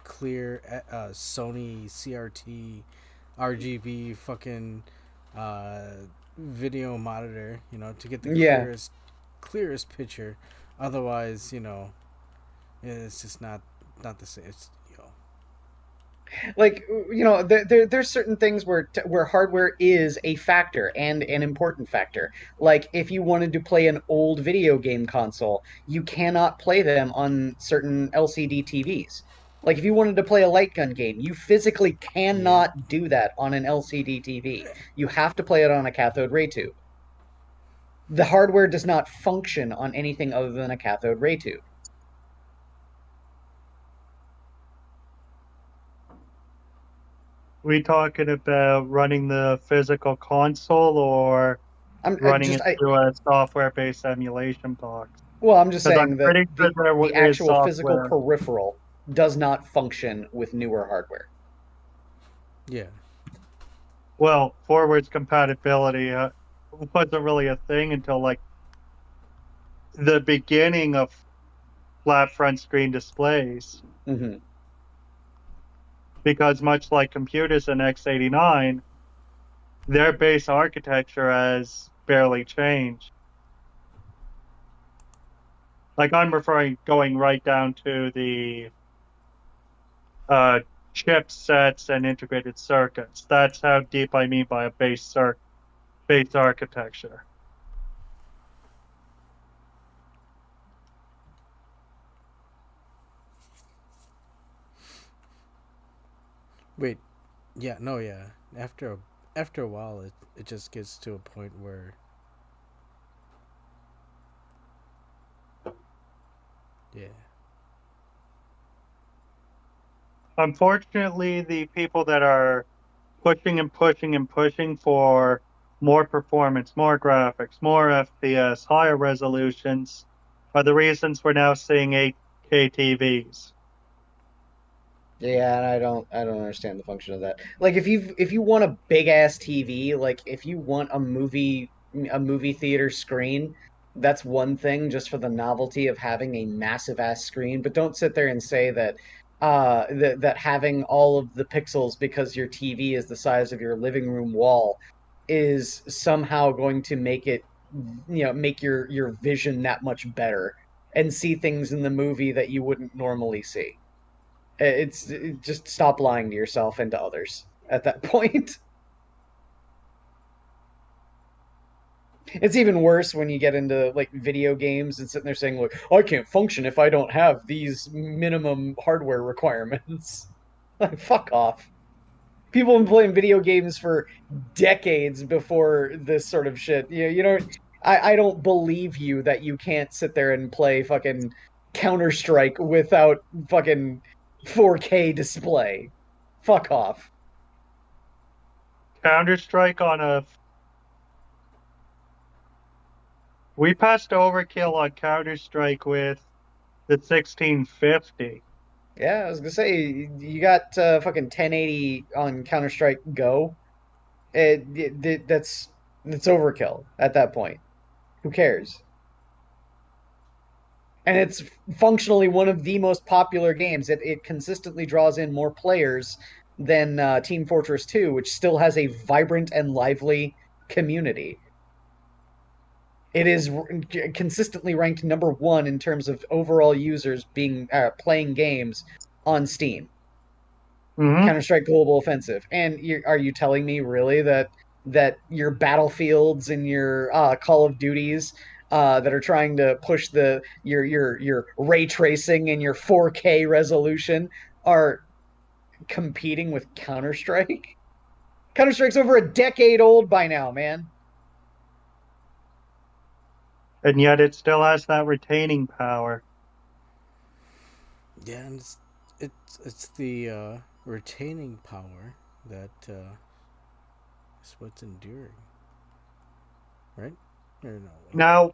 clear Sony CRT RGB fucking video monitor, to get the clearest picture. Otherwise, it's just not the same. It's, like, there's certain things where hardware is a factor and an important factor. Like, if you wanted to play an old video game console, you cannot play them on certain LCD TVs. Like, if you wanted to play a light gun game, you physically cannot do that on an LCD TV. You have to play it on a cathode ray tube. The hardware does not function on anything other than a cathode ray tube. We talking about running the physical console or running it through a software-based emulation box? Well, I'm just saying that the actual physical peripheral does not function with newer hardware. Yeah. Well, forwards compatibility wasn't really a thing until like the beginning of flat front screen displays. Mm-hmm. Because much like computers in x89, their base architecture has barely changed. Like I'm referring going right down to the chipsets and integrated circuits. That's how deep I mean by a base architecture. Wait, yeah, no, yeah. After a while, it just gets to a point where yeah. Unfortunately, the people that are pushing and pushing and pushing for more performance, more graphics, more FPS, higher resolutions are the reasons we're now seeing 8K TVs. Yeah, and I don't understand the function of that. Like if you want a big ass TV, like if you want a movie theater screen, that's one thing just for the novelty of having a massive ass screen, but don't sit there and say that that having all of the pixels because your TV is the size of your living room wall is somehow going to make it make your vision that much better and see things in the movie that you wouldn't normally see. Just stop lying to yourself and to others at that point. It's even worse when you get into like video games and sitting there saying like I can't function if I don't have these minimum hardware requirements. Like fuck off. People have been playing video games for decades before this sort of shit. I don't believe you that you can't sit there and play fucking Counter-Strike without fucking 4K display. Fuck off. Counter-Strike we passed overkill on Counter-Strike with the 1650. Yeah, I was gonna say you got fucking 1080 on Counter-Strike Go. That's overkill at that point. Who cares? And it's functionally one of the most popular games. It consistently draws in more players than Team Fortress 2, which still has a vibrant and lively community. It is consistently ranked number 1 in terms of overall users being playing games on Steam. Mm-hmm. Counter-Strike Global Offensive. And are you telling me really that your Battlefields and your Call of Duties that are trying to push your ray tracing and your 4K resolution are competing with Counter-Strike? Counter-Strike's over a decade old by now, man. And yet it still has that retaining power. Yeah, and it's the retaining power that is what's enduring, right? Or no? Now,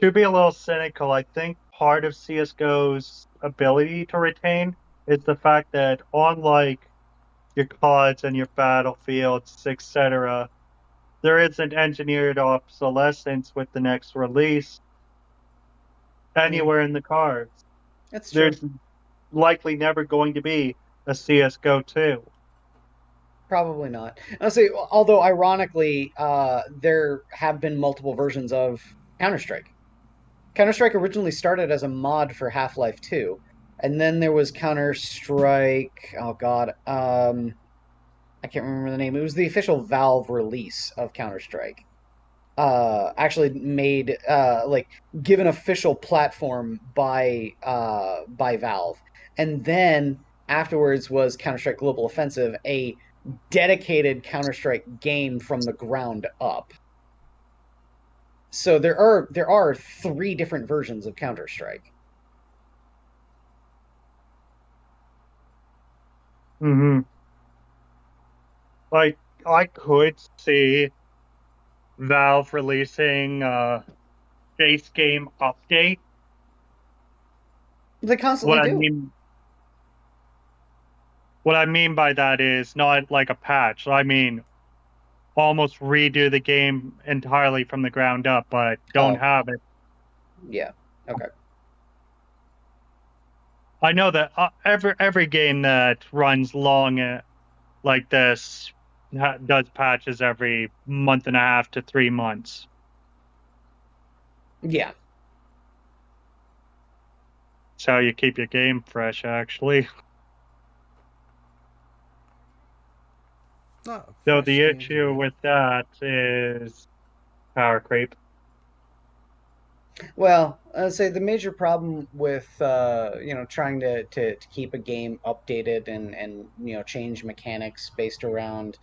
to be a little cynical, I think part of CSGO's ability to retain is the fact that unlike your CODs and your Battlefields, etc., there isn't engineered obsolescence with the next release anywhere in the cards. That's true. There's likely never going to be a CSGO 2. Probably not. I'll say, although ironically, there have been multiple versions of Counter-Strike. Counter-Strike originally started as a mod for Half-Life 2, and then there was Counter-Strike. Oh God, I can't remember the name. It was the official Valve release of Counter-Strike. Actually made given official platform by Valve, and then afterwards was Counter-Strike Global Offensive, a dedicated Counter-Strike game from the ground up. So there are 3 different versions of Counter-Strike. Mm-hmm. Like, I could see Valve releasing a base game update. They constantly do. What I mean by that is not like a patch. I mean almost redo the game entirely from the ground up, but don't have it. Yeah. Okay. I know that every game that runs long like this does patches every month and a half to 3 months. Yeah. It's how you keep your game fresh, actually. So the issue with that is power creep. Well, I'd say the major problem with trying to keep a game updated and change mechanics based around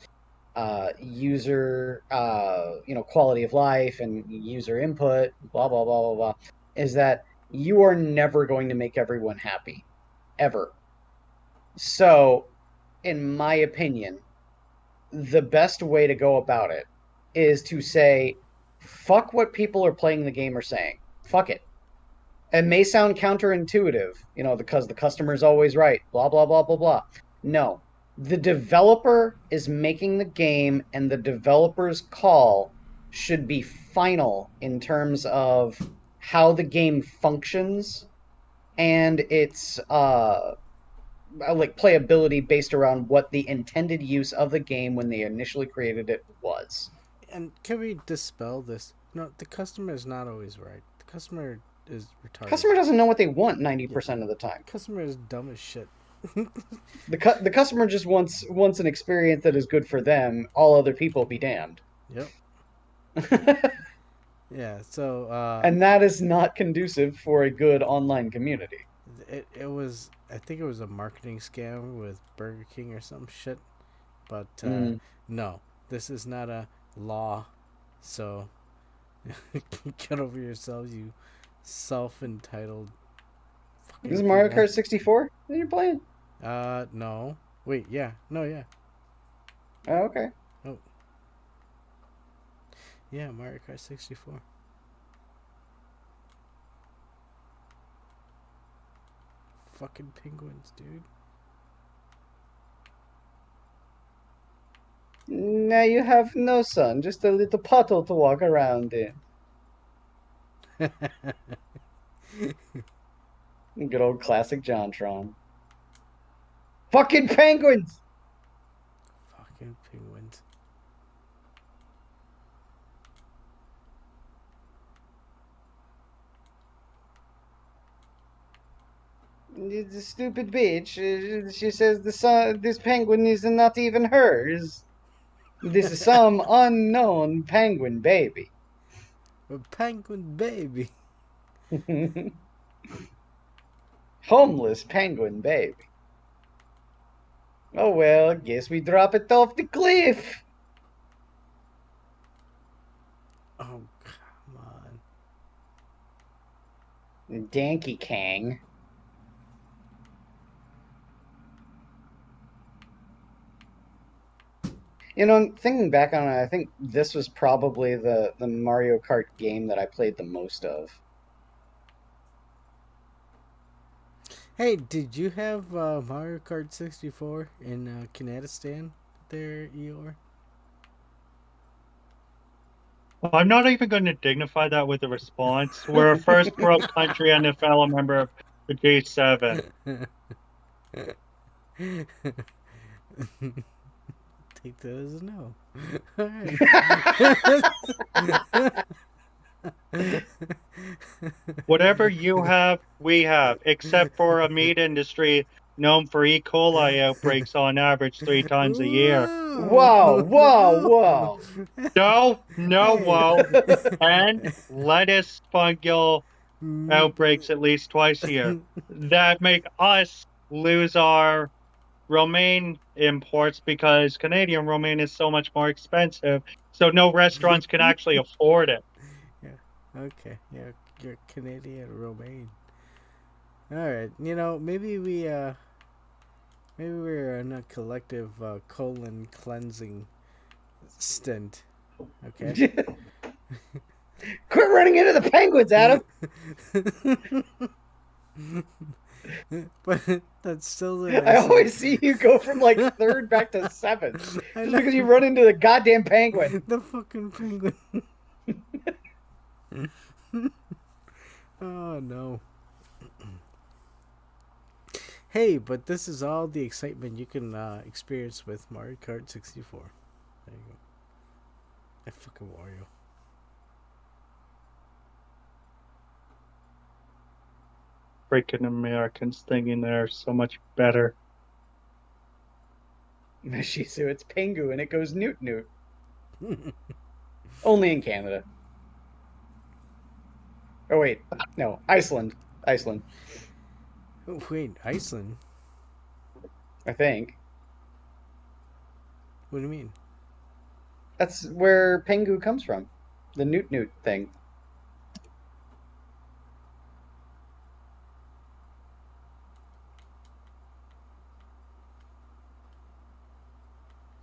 user quality of life and user input, blah blah blah blah blah, is that you are never going to make everyone happy, ever. So, in my opinion, the best way to go about it is to say, fuck what people are playing the game are saying. Fuck it. It may sound counterintuitive, because the customer's always right, blah, blah, blah, blah, blah. No. The developer is making the game, and the developer's call should be final in terms of how the game functions and its playability based around what the intended use of the game when they initially created it was. And can we dispel this? No, the customer is not always right. The customer is retarded. Customer doesn't know what they want 90% of the time. Customer is dumb as shit. The customer just wants an experience that is good for them. All other people be damned. Yep. Yeah. So. And that is not conducive for a good online community. It was. I think it was a marketing scam with Burger King or some shit. But no, this is not a law. So get over yourselves, you self-entitled. This is Mario Kart 64 that you're playing? No. Wait, yeah. No, yeah. Oh, okay. Oh. Yeah, Mario Kart 64. Fucking penguins, dude. Now you have no son, just a little puddle to walk around in. Good old classic JonTron. Fucking penguins! Fucking penguins. The stupid bitch. She says this penguin is not even hers. This is some unknown penguin baby. A penguin baby. Homeless penguin baby. Oh well, guess we drop it off the cliff. Oh, come on. Danky Kang. Thinking back on it, I think this was probably the Mario Kart game that I played the most of. Hey, did you have Mario Kart 64 in Kinetistan there, Eeyore? I'm not even going to dignify that with a response. We're a first world country and a fellow member of the G7. Take that as a no. Alright. Whatever you have, we have, except for a meat industry known for E. coli outbreaks on average 3 times a year. Whoa. No, whoa. And lettuce fungal outbreaks at least twice a year. That make us lose our romaine imports because Canadian romaine is so much more expensive. So no restaurants can actually afford it. Okay, yeah, you're Canadian romaine. Alright, maybe we're in a collective colon cleansing stint. Okay? Quit running into the penguins, Adam! But that's still the I nicest. always see you go from like third back to seventh. I Just know. because you run into the goddamn penguin. The fucking penguin. Oh no. Hey, but this is all the excitement you can experience with Mario Kart 64. There you go. I fucking Wario. Freaking Americans thinking they're so much better. Shizu, it's Pingu and it goes Newt Newt. Only in Canada. Oh wait, no, Iceland. Iceland, Oh, wait, Iceland? I think. What do you mean? That's where Pingu comes from. The Newt Newt thing.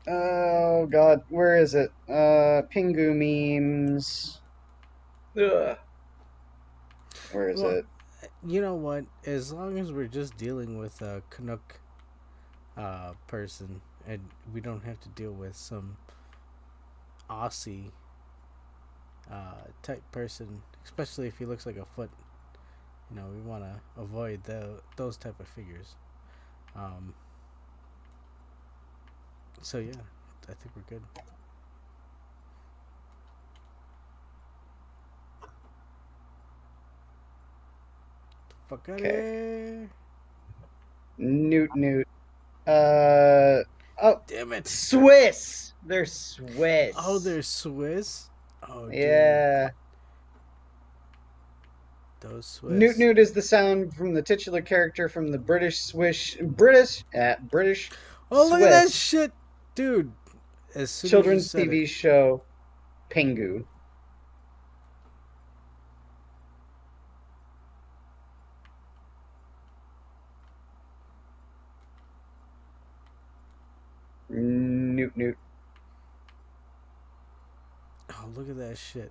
Oh god, where is it? Pingu memes. Ugh. Where is Well, it? You know what? As long as we're just dealing with a Canuck person and we don't have to deal with some Aussie type person, especially if he looks like a foot, we want to avoid those type of figures. So yeah, I think we're good. Fuck out of here. Newt Newt. Oh, Damn it. Swiss! They're Swiss. Oh, they're Swiss? Oh, yeah. Dude. Those Swiss. Newt Newt is the sound from the titular character from the British Oh, Swiss look at that shit. Dude, as soon children's as you said TV it. show Pingu. Newt Newt. Oh, look at that shit.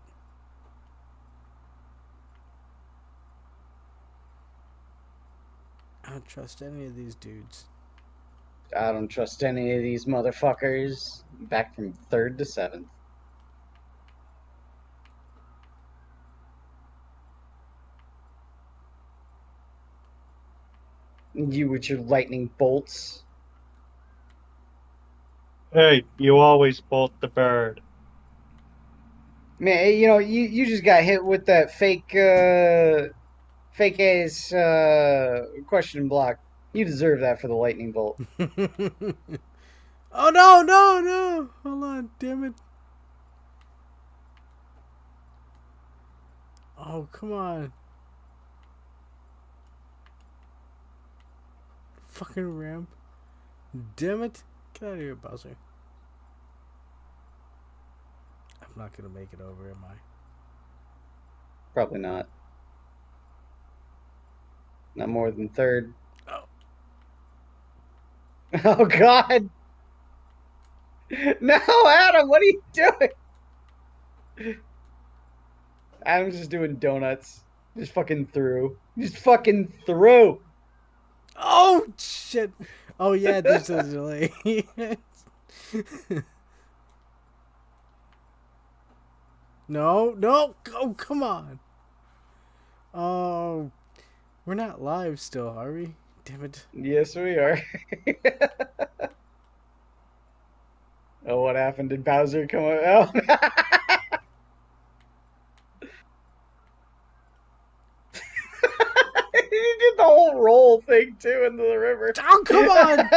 I don't trust any of these dudes. I don't trust any of these motherfuckers. Back from third to seventh. You with your lightning bolts. Hey, you always bolt the bird. Man, you just got hit with that fake ass question block. You deserve that for the lightning bolt. Oh, no. Hold on, damn it. Oh, come on. Fucking ramp. Damn it. Get out of here, Bowser. I'm not gonna make it over, am I? Probably not. Not more than third. Oh. Oh, God. No, Adam, what are you doing? Adam's just doing donuts. Just fucking through. Just fucking through. Oh, shit. Oh, yeah, there's a delay. No. Oh, come on. Oh, we're not live still, are we? Damn it. Yes, we are. Oh, what happened? Did Bowser come out? Oh. He did the whole roll thing, too, into the river. Oh, come on.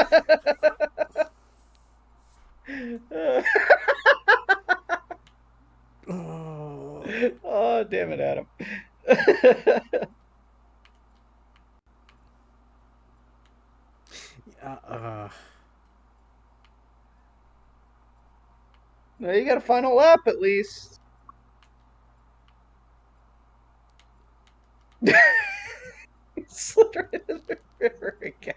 Oh, damn it, Adam. No, you got a final lap at least. Slid right into the river again.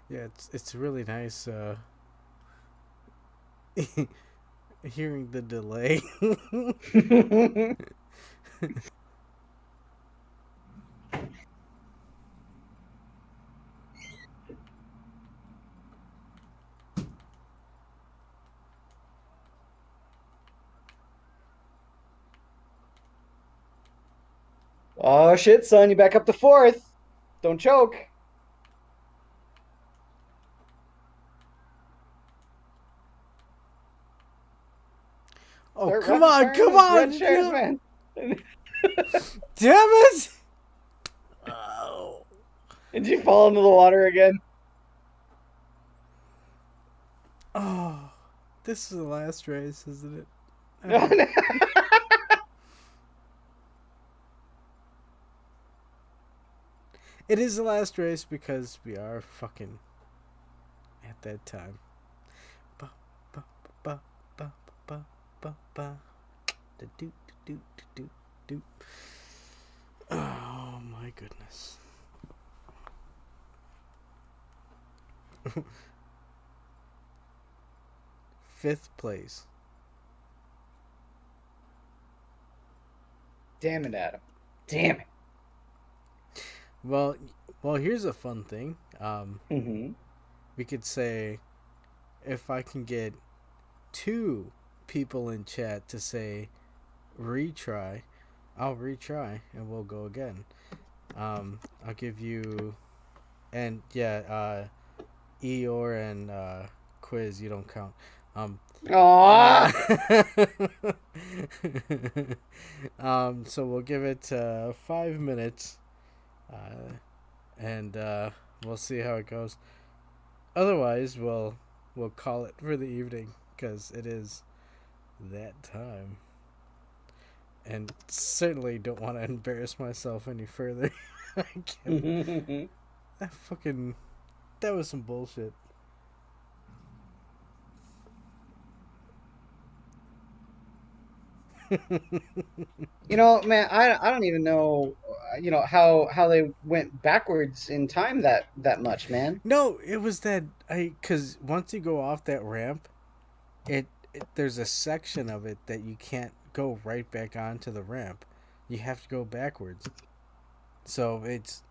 Yeah, it's really nice hearing the delay. Oh shit, son, you back up to fourth. Don't choke. Oh, Start come running, on, turn come those on! red chairs, no. man. Damn it! Oh. Did you fall into the water again? Oh, this is the last race, isn't it? No, no. It is the last race because we are fucking at that time. Ba ba ba ba ba ba ba. Da do do do do do. Oh my goodness. Fifth place. Damn it, Adam. Damn it. Well, here's a fun thing. Mm-hmm. We could say, if I can get 2 people in chat to say retry, I'll retry and we'll go again. I'll give you, and yeah, Eeyore and Quiz, you don't count. Aww. So we'll give it 5 minutes, and we'll see how it goes. Otherwise, we'll call it for the evening because it is that time, and certainly don't want to embarrass myself any further. I can't. That was some bullshit. You know, man, I don't even know, how they went backwards in time that much, man. No, it was that because once you go off that ramp, it there's a section of it that you can't go right back onto the ramp. You have to go backwards. So it's.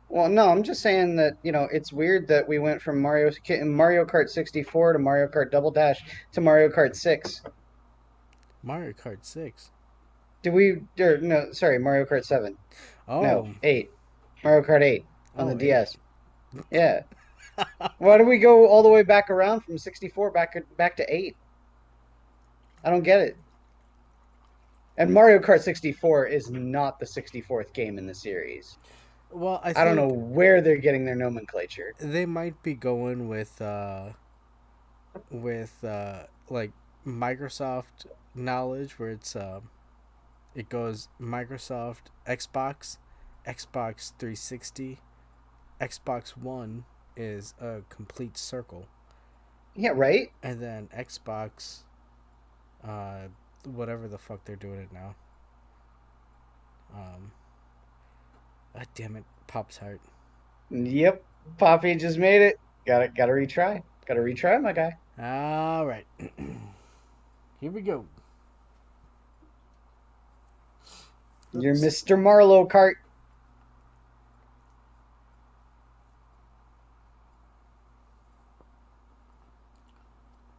Well, no, I'm just saying that, it's weird that we went from Mario Kart 64 to Mario Kart Double Dash to Mario Kart 6. Mario Kart 6. No, sorry, Mario Kart 7. Oh. No, 8. Mario Kart 8 on the 8. DS. Yeah. Why do we go all the way back around from 64 back to 8? I don't get it. And Mario Kart 64 is not the 64th game in the series. Well, I don't know where they're getting their nomenclature. They might be going with like Microsoft knowledge, where it's it goes Microsoft, Xbox 360, Xbox One is a complete circle. Yeah, right? And then Xbox, whatever the fuck they're doing it now. Damn it, Pop's heart. Yep, Poppy just made it. Gotta retry. Gotta retry, my guy. All right. Here we go. You're Mr. Marlowe Kart.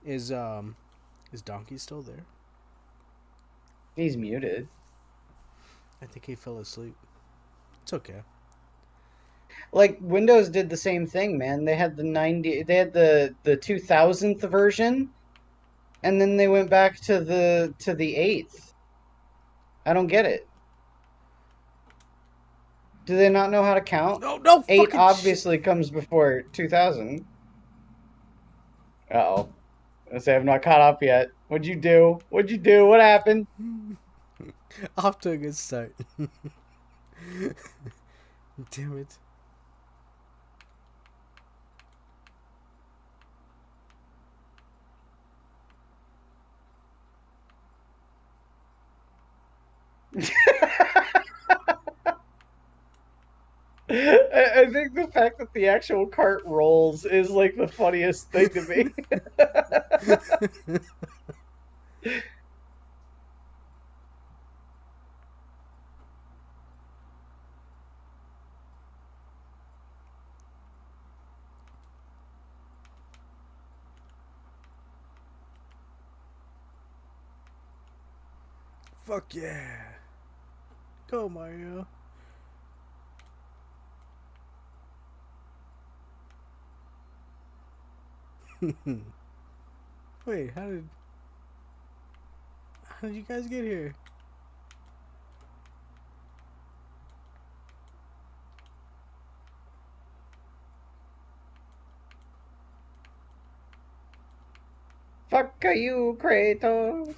Is Donkey still there? He's muted. I think he fell asleep. It's okay. Like Windows did the same thing, man. They had the 2000th version, and then they went back to the 8th. I don't get it. Do they not know how to count? No, 8 obviously comes before 2000. Uh-oh. I say I've not caught up yet. What'd you do? What happened? Off to a good start. Damn it. I think the fact that the actual cart rolls is like the funniest thing to me. Fuck yeah. Go, Mario. Wait, how did you guys get here? Fuck you, Kratos.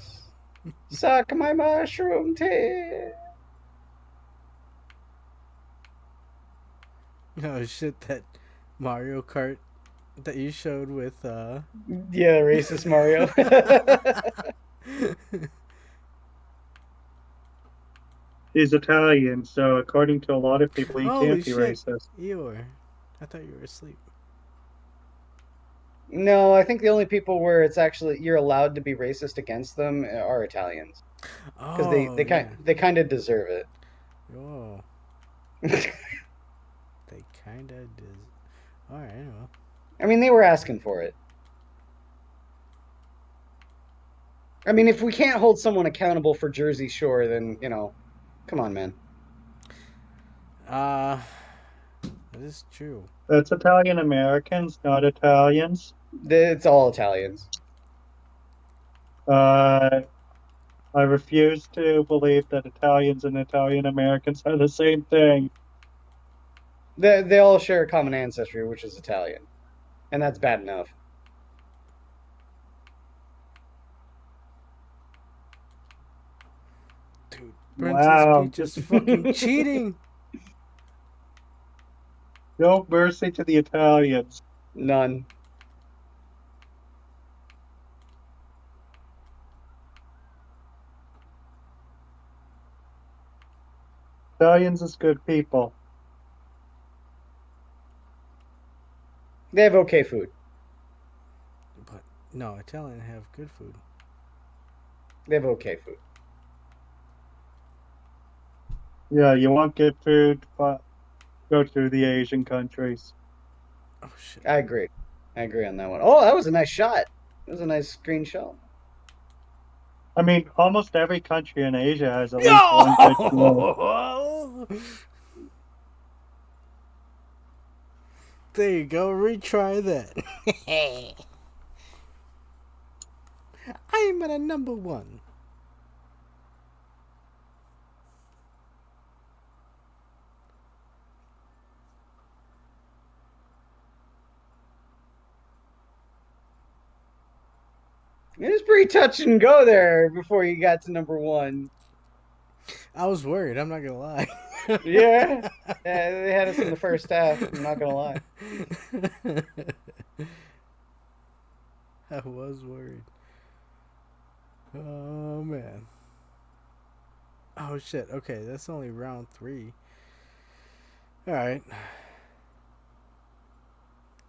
Suck my mushroom tail. Oh shit, that Mario Kart that you showed with Yeah, racist Mario. He's Italian, so according to a lot of people, he Holy can't be shit. racist. Eeyore. I thought you were asleep. No, I think the only people where it's actually you're allowed to be racist against them are Italians, because Oh, yeah. they kind of deserve it. Oh. They kinda did. Alright, well. I mean, they were asking for it. I mean, if we can't hold someone accountable for Jersey Shore, then, you know, come on, man. That is true. That's Italian Americans, not Italians. It's all Italians. I refuse to believe that Italians and Italian Americans are the same thing. They all share a common ancestry, which is Italian. And that's bad enough. Dude, Wow. Princess Peach is fucking cheating. No mercy to the Italians. None. Italians is good people. They have okay food. But no, Italian have good food. They have okay food. Yeah, you want good food, but go to the Asian countries. Oh shit. I agree. I agree on that one. Oh, that was a nice shot. That was a nice screenshot. I mean, almost every country in Asia has at least one good meal. There you go, retry that. I am at a number 1. It was pretty touch and go there before you got to number 1. I was worried, I'm not gonna lie. Yeah. Yeah, they had us in the first half, I'm not gonna lie. I was worried. Oh man. Oh shit, okay, that's only round 3. Alright.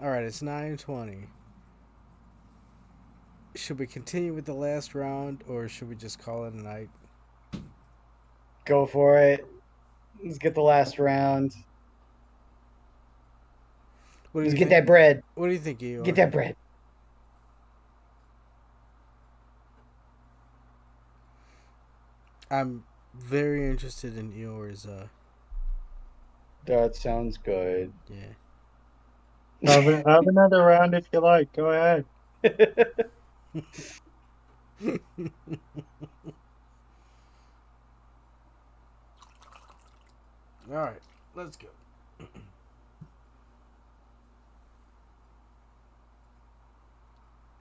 Alright, it's 9:20. Should we continue with the last round, or should we just call it a night? Go for it. Let's get the last round. What do Let's you get think? that bread. What do you think, Eeyore? Get that bread. I'm very interested in Eeyore's, That sounds good. yeah. Have another round if you like. Go ahead. Alright, let's go.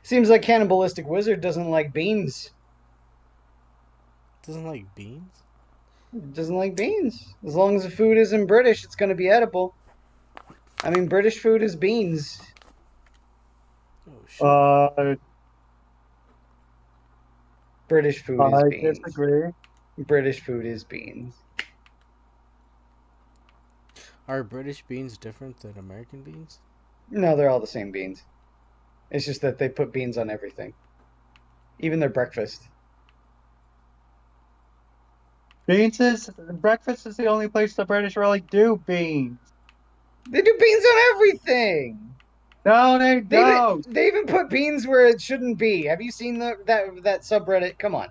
Seems like Cannibalistic Wizard doesn't like beans. Doesn't like beans? Doesn't like beans. As long as the food isn't British, it's going to be edible. I mean, British food is beans. Oh shit. British food is I beans. disagree. British food is beans. Are British beans different than American beans? No, they're all the same beans. It's just that they put beans on everything. Even their breakfast. Breakfast is the only place the British really do beans. They do beans on everything! No, they don't. They even put beans where it shouldn't be. Have you seen that subreddit? Come on.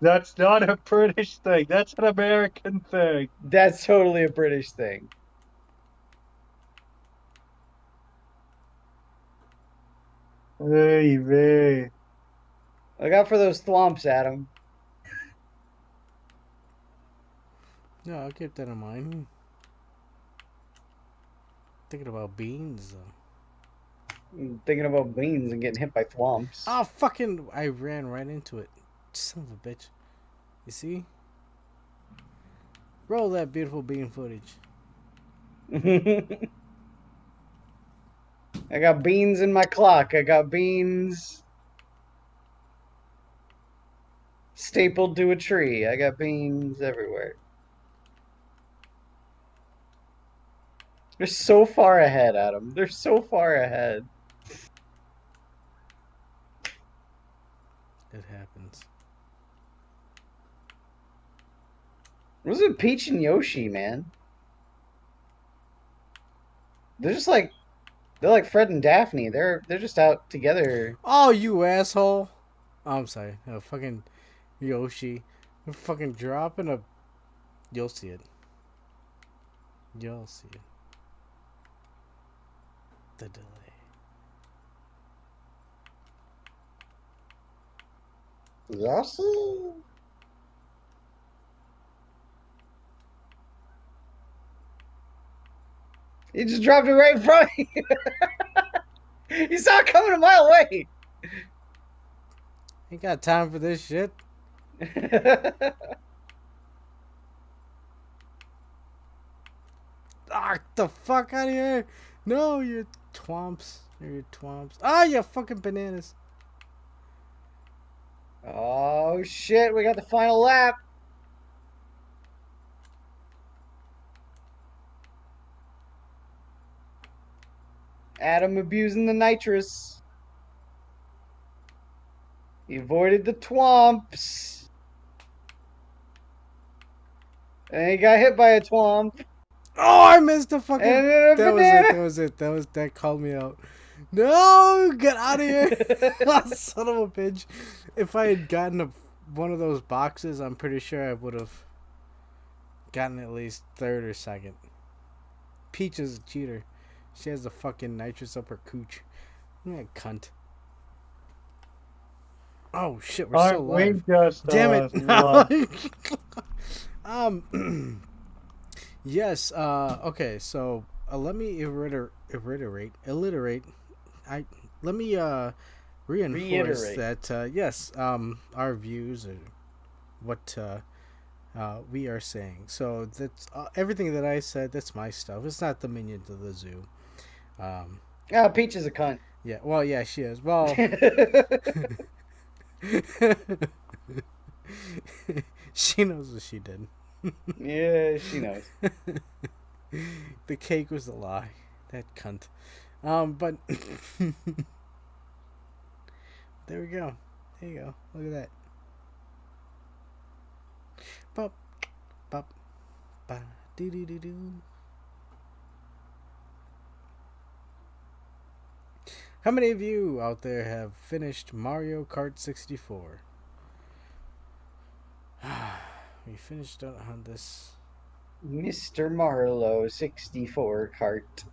That's not a British thing. That's an American thing. That's totally a British thing. Hey, vey. Look out for those thwomps, Adam. No, I'll keep that in mind. Thinking about beans, though. I'm thinking about beans and getting hit by thwomps. Oh, fucking... I ran right into it. Son of a bitch. You see? Roll that beautiful bean footage. I got beans in my clock. I got beans stapled to a tree. I got beans everywhere. They're so far ahead, Adam. They're so far ahead. It happens. What's with Peach and Yoshi, man? They're like Fred and Daphne. They're just out together. Oh, you asshole! Oh, I'm sorry. Fucking Yoshi. We're fucking dropping a... You'll see it. You'll see it. The delay. Yoshi? He just dropped it right in front of you. You saw it coming a mile away. Ain't got time for this shit. Ah, the fuck out of here. No, you twomps. You twomps. Ah, you fucking bananas. Oh shit, we got the final lap. Adam abusing the nitrous. He avoided the twomps. And he got hit by a twomp. Oh, I missed the fucking... And then a That was it. That called me out. No, get out of here. Son of a bitch. If I had gotten one of those boxes, I'm pretty sure I would have gotten at least third or second. Peach is a cheater. She has the fucking nitrous up her cooch. Yeah, cunt. Oh shit, we're still live. Damn it. Yes, okay, so let me reinforce that yes, our views are what we are saying. So that's everything that I said, that's my stuff. It's not the Minions of the Zoo. Peach is a cunt. Yeah, well, yeah, she is. Well, she knows what she did. Yeah, she knows. The cake was a lie. That cunt. But there we go. There you go. Look at that. Bop, bop, ba, doo doo doo doo. How many of you out there have finished Mario Kart 64? We finished on this. Mr. Marlowe 64 cart.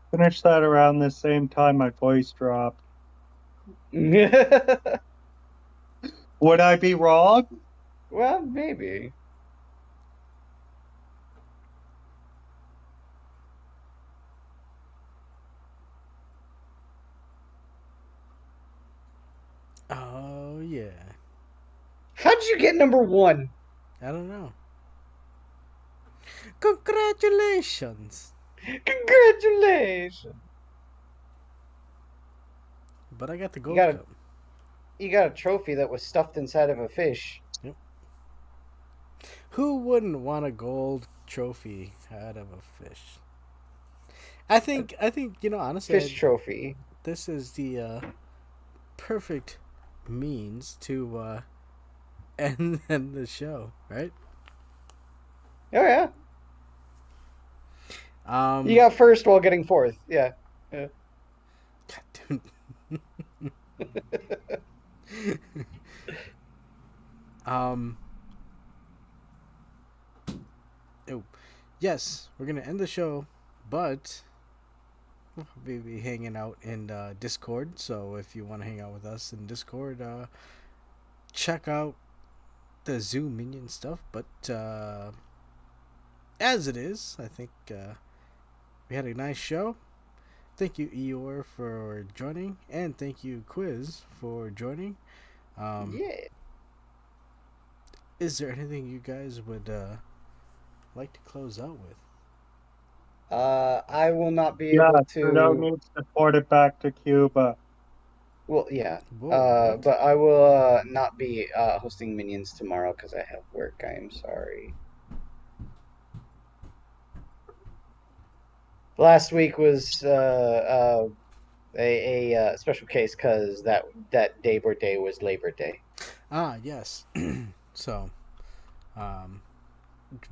Finished that around the same time my voice dropped. Would I be wrong? Well, maybe. Oh, yeah. How'd you get number one? I don't know. Congratulations. Congratulations. But I got the gold cup. You got a trophy that was stuffed inside of a fish. Yep. Who wouldn't want a gold trophy out of a fish? I think honestly, Fish trophy. This is the perfect means to end the show, right? Oh yeah. You got first while getting fourth. Yeah. God, Yes, we're gonna end the show, but we'll be hanging out in Discord. So if you want to hang out with us in Discord, check out the Zoo Minion stuff. But as it is, I think we had a nice show. Thank you, Eeyore, for joining, and thank you, Quiz, for joining. Yeah. Is there anything you guys would like to close out with? I will not be Yeah, able Trudeau to. needs to port it back to Cuba. Well, yeah. Whoa, what? But I will not be hosting Minions tomorrow because I have work. I am sorry. Last week was a special case because that Labor Day was Labor Day. Ah, yes. So,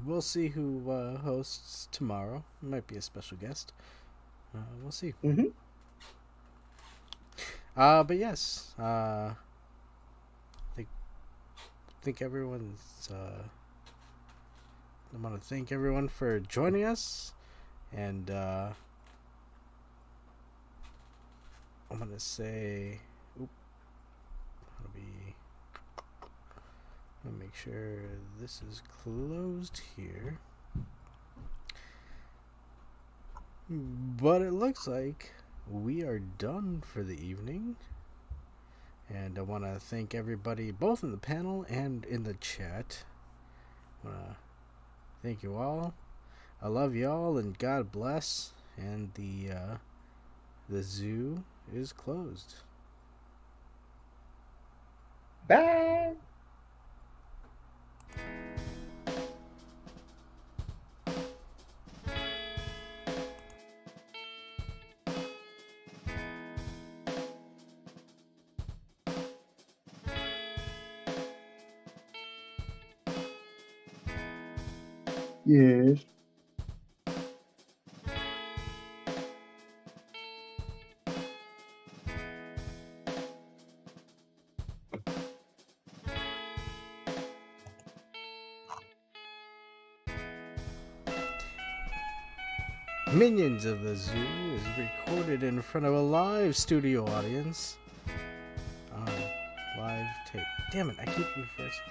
we'll see who hosts tomorrow. Might be a special guest. We'll see. Mm-hmm. But yes, think everyone's. I want to thank everyone for joining us, and I'm gonna say, I'll make sure this is closed here. But it looks like we are done for the evening. And I want to thank everybody, both in the panel and in the chat. I want to thank you all. I love you all, and God bless. And the zoo is closed. Bye. Yes. Minions of the Zoo is recorded in front of a live studio audience on live tape. Damn it, I keep refreshing.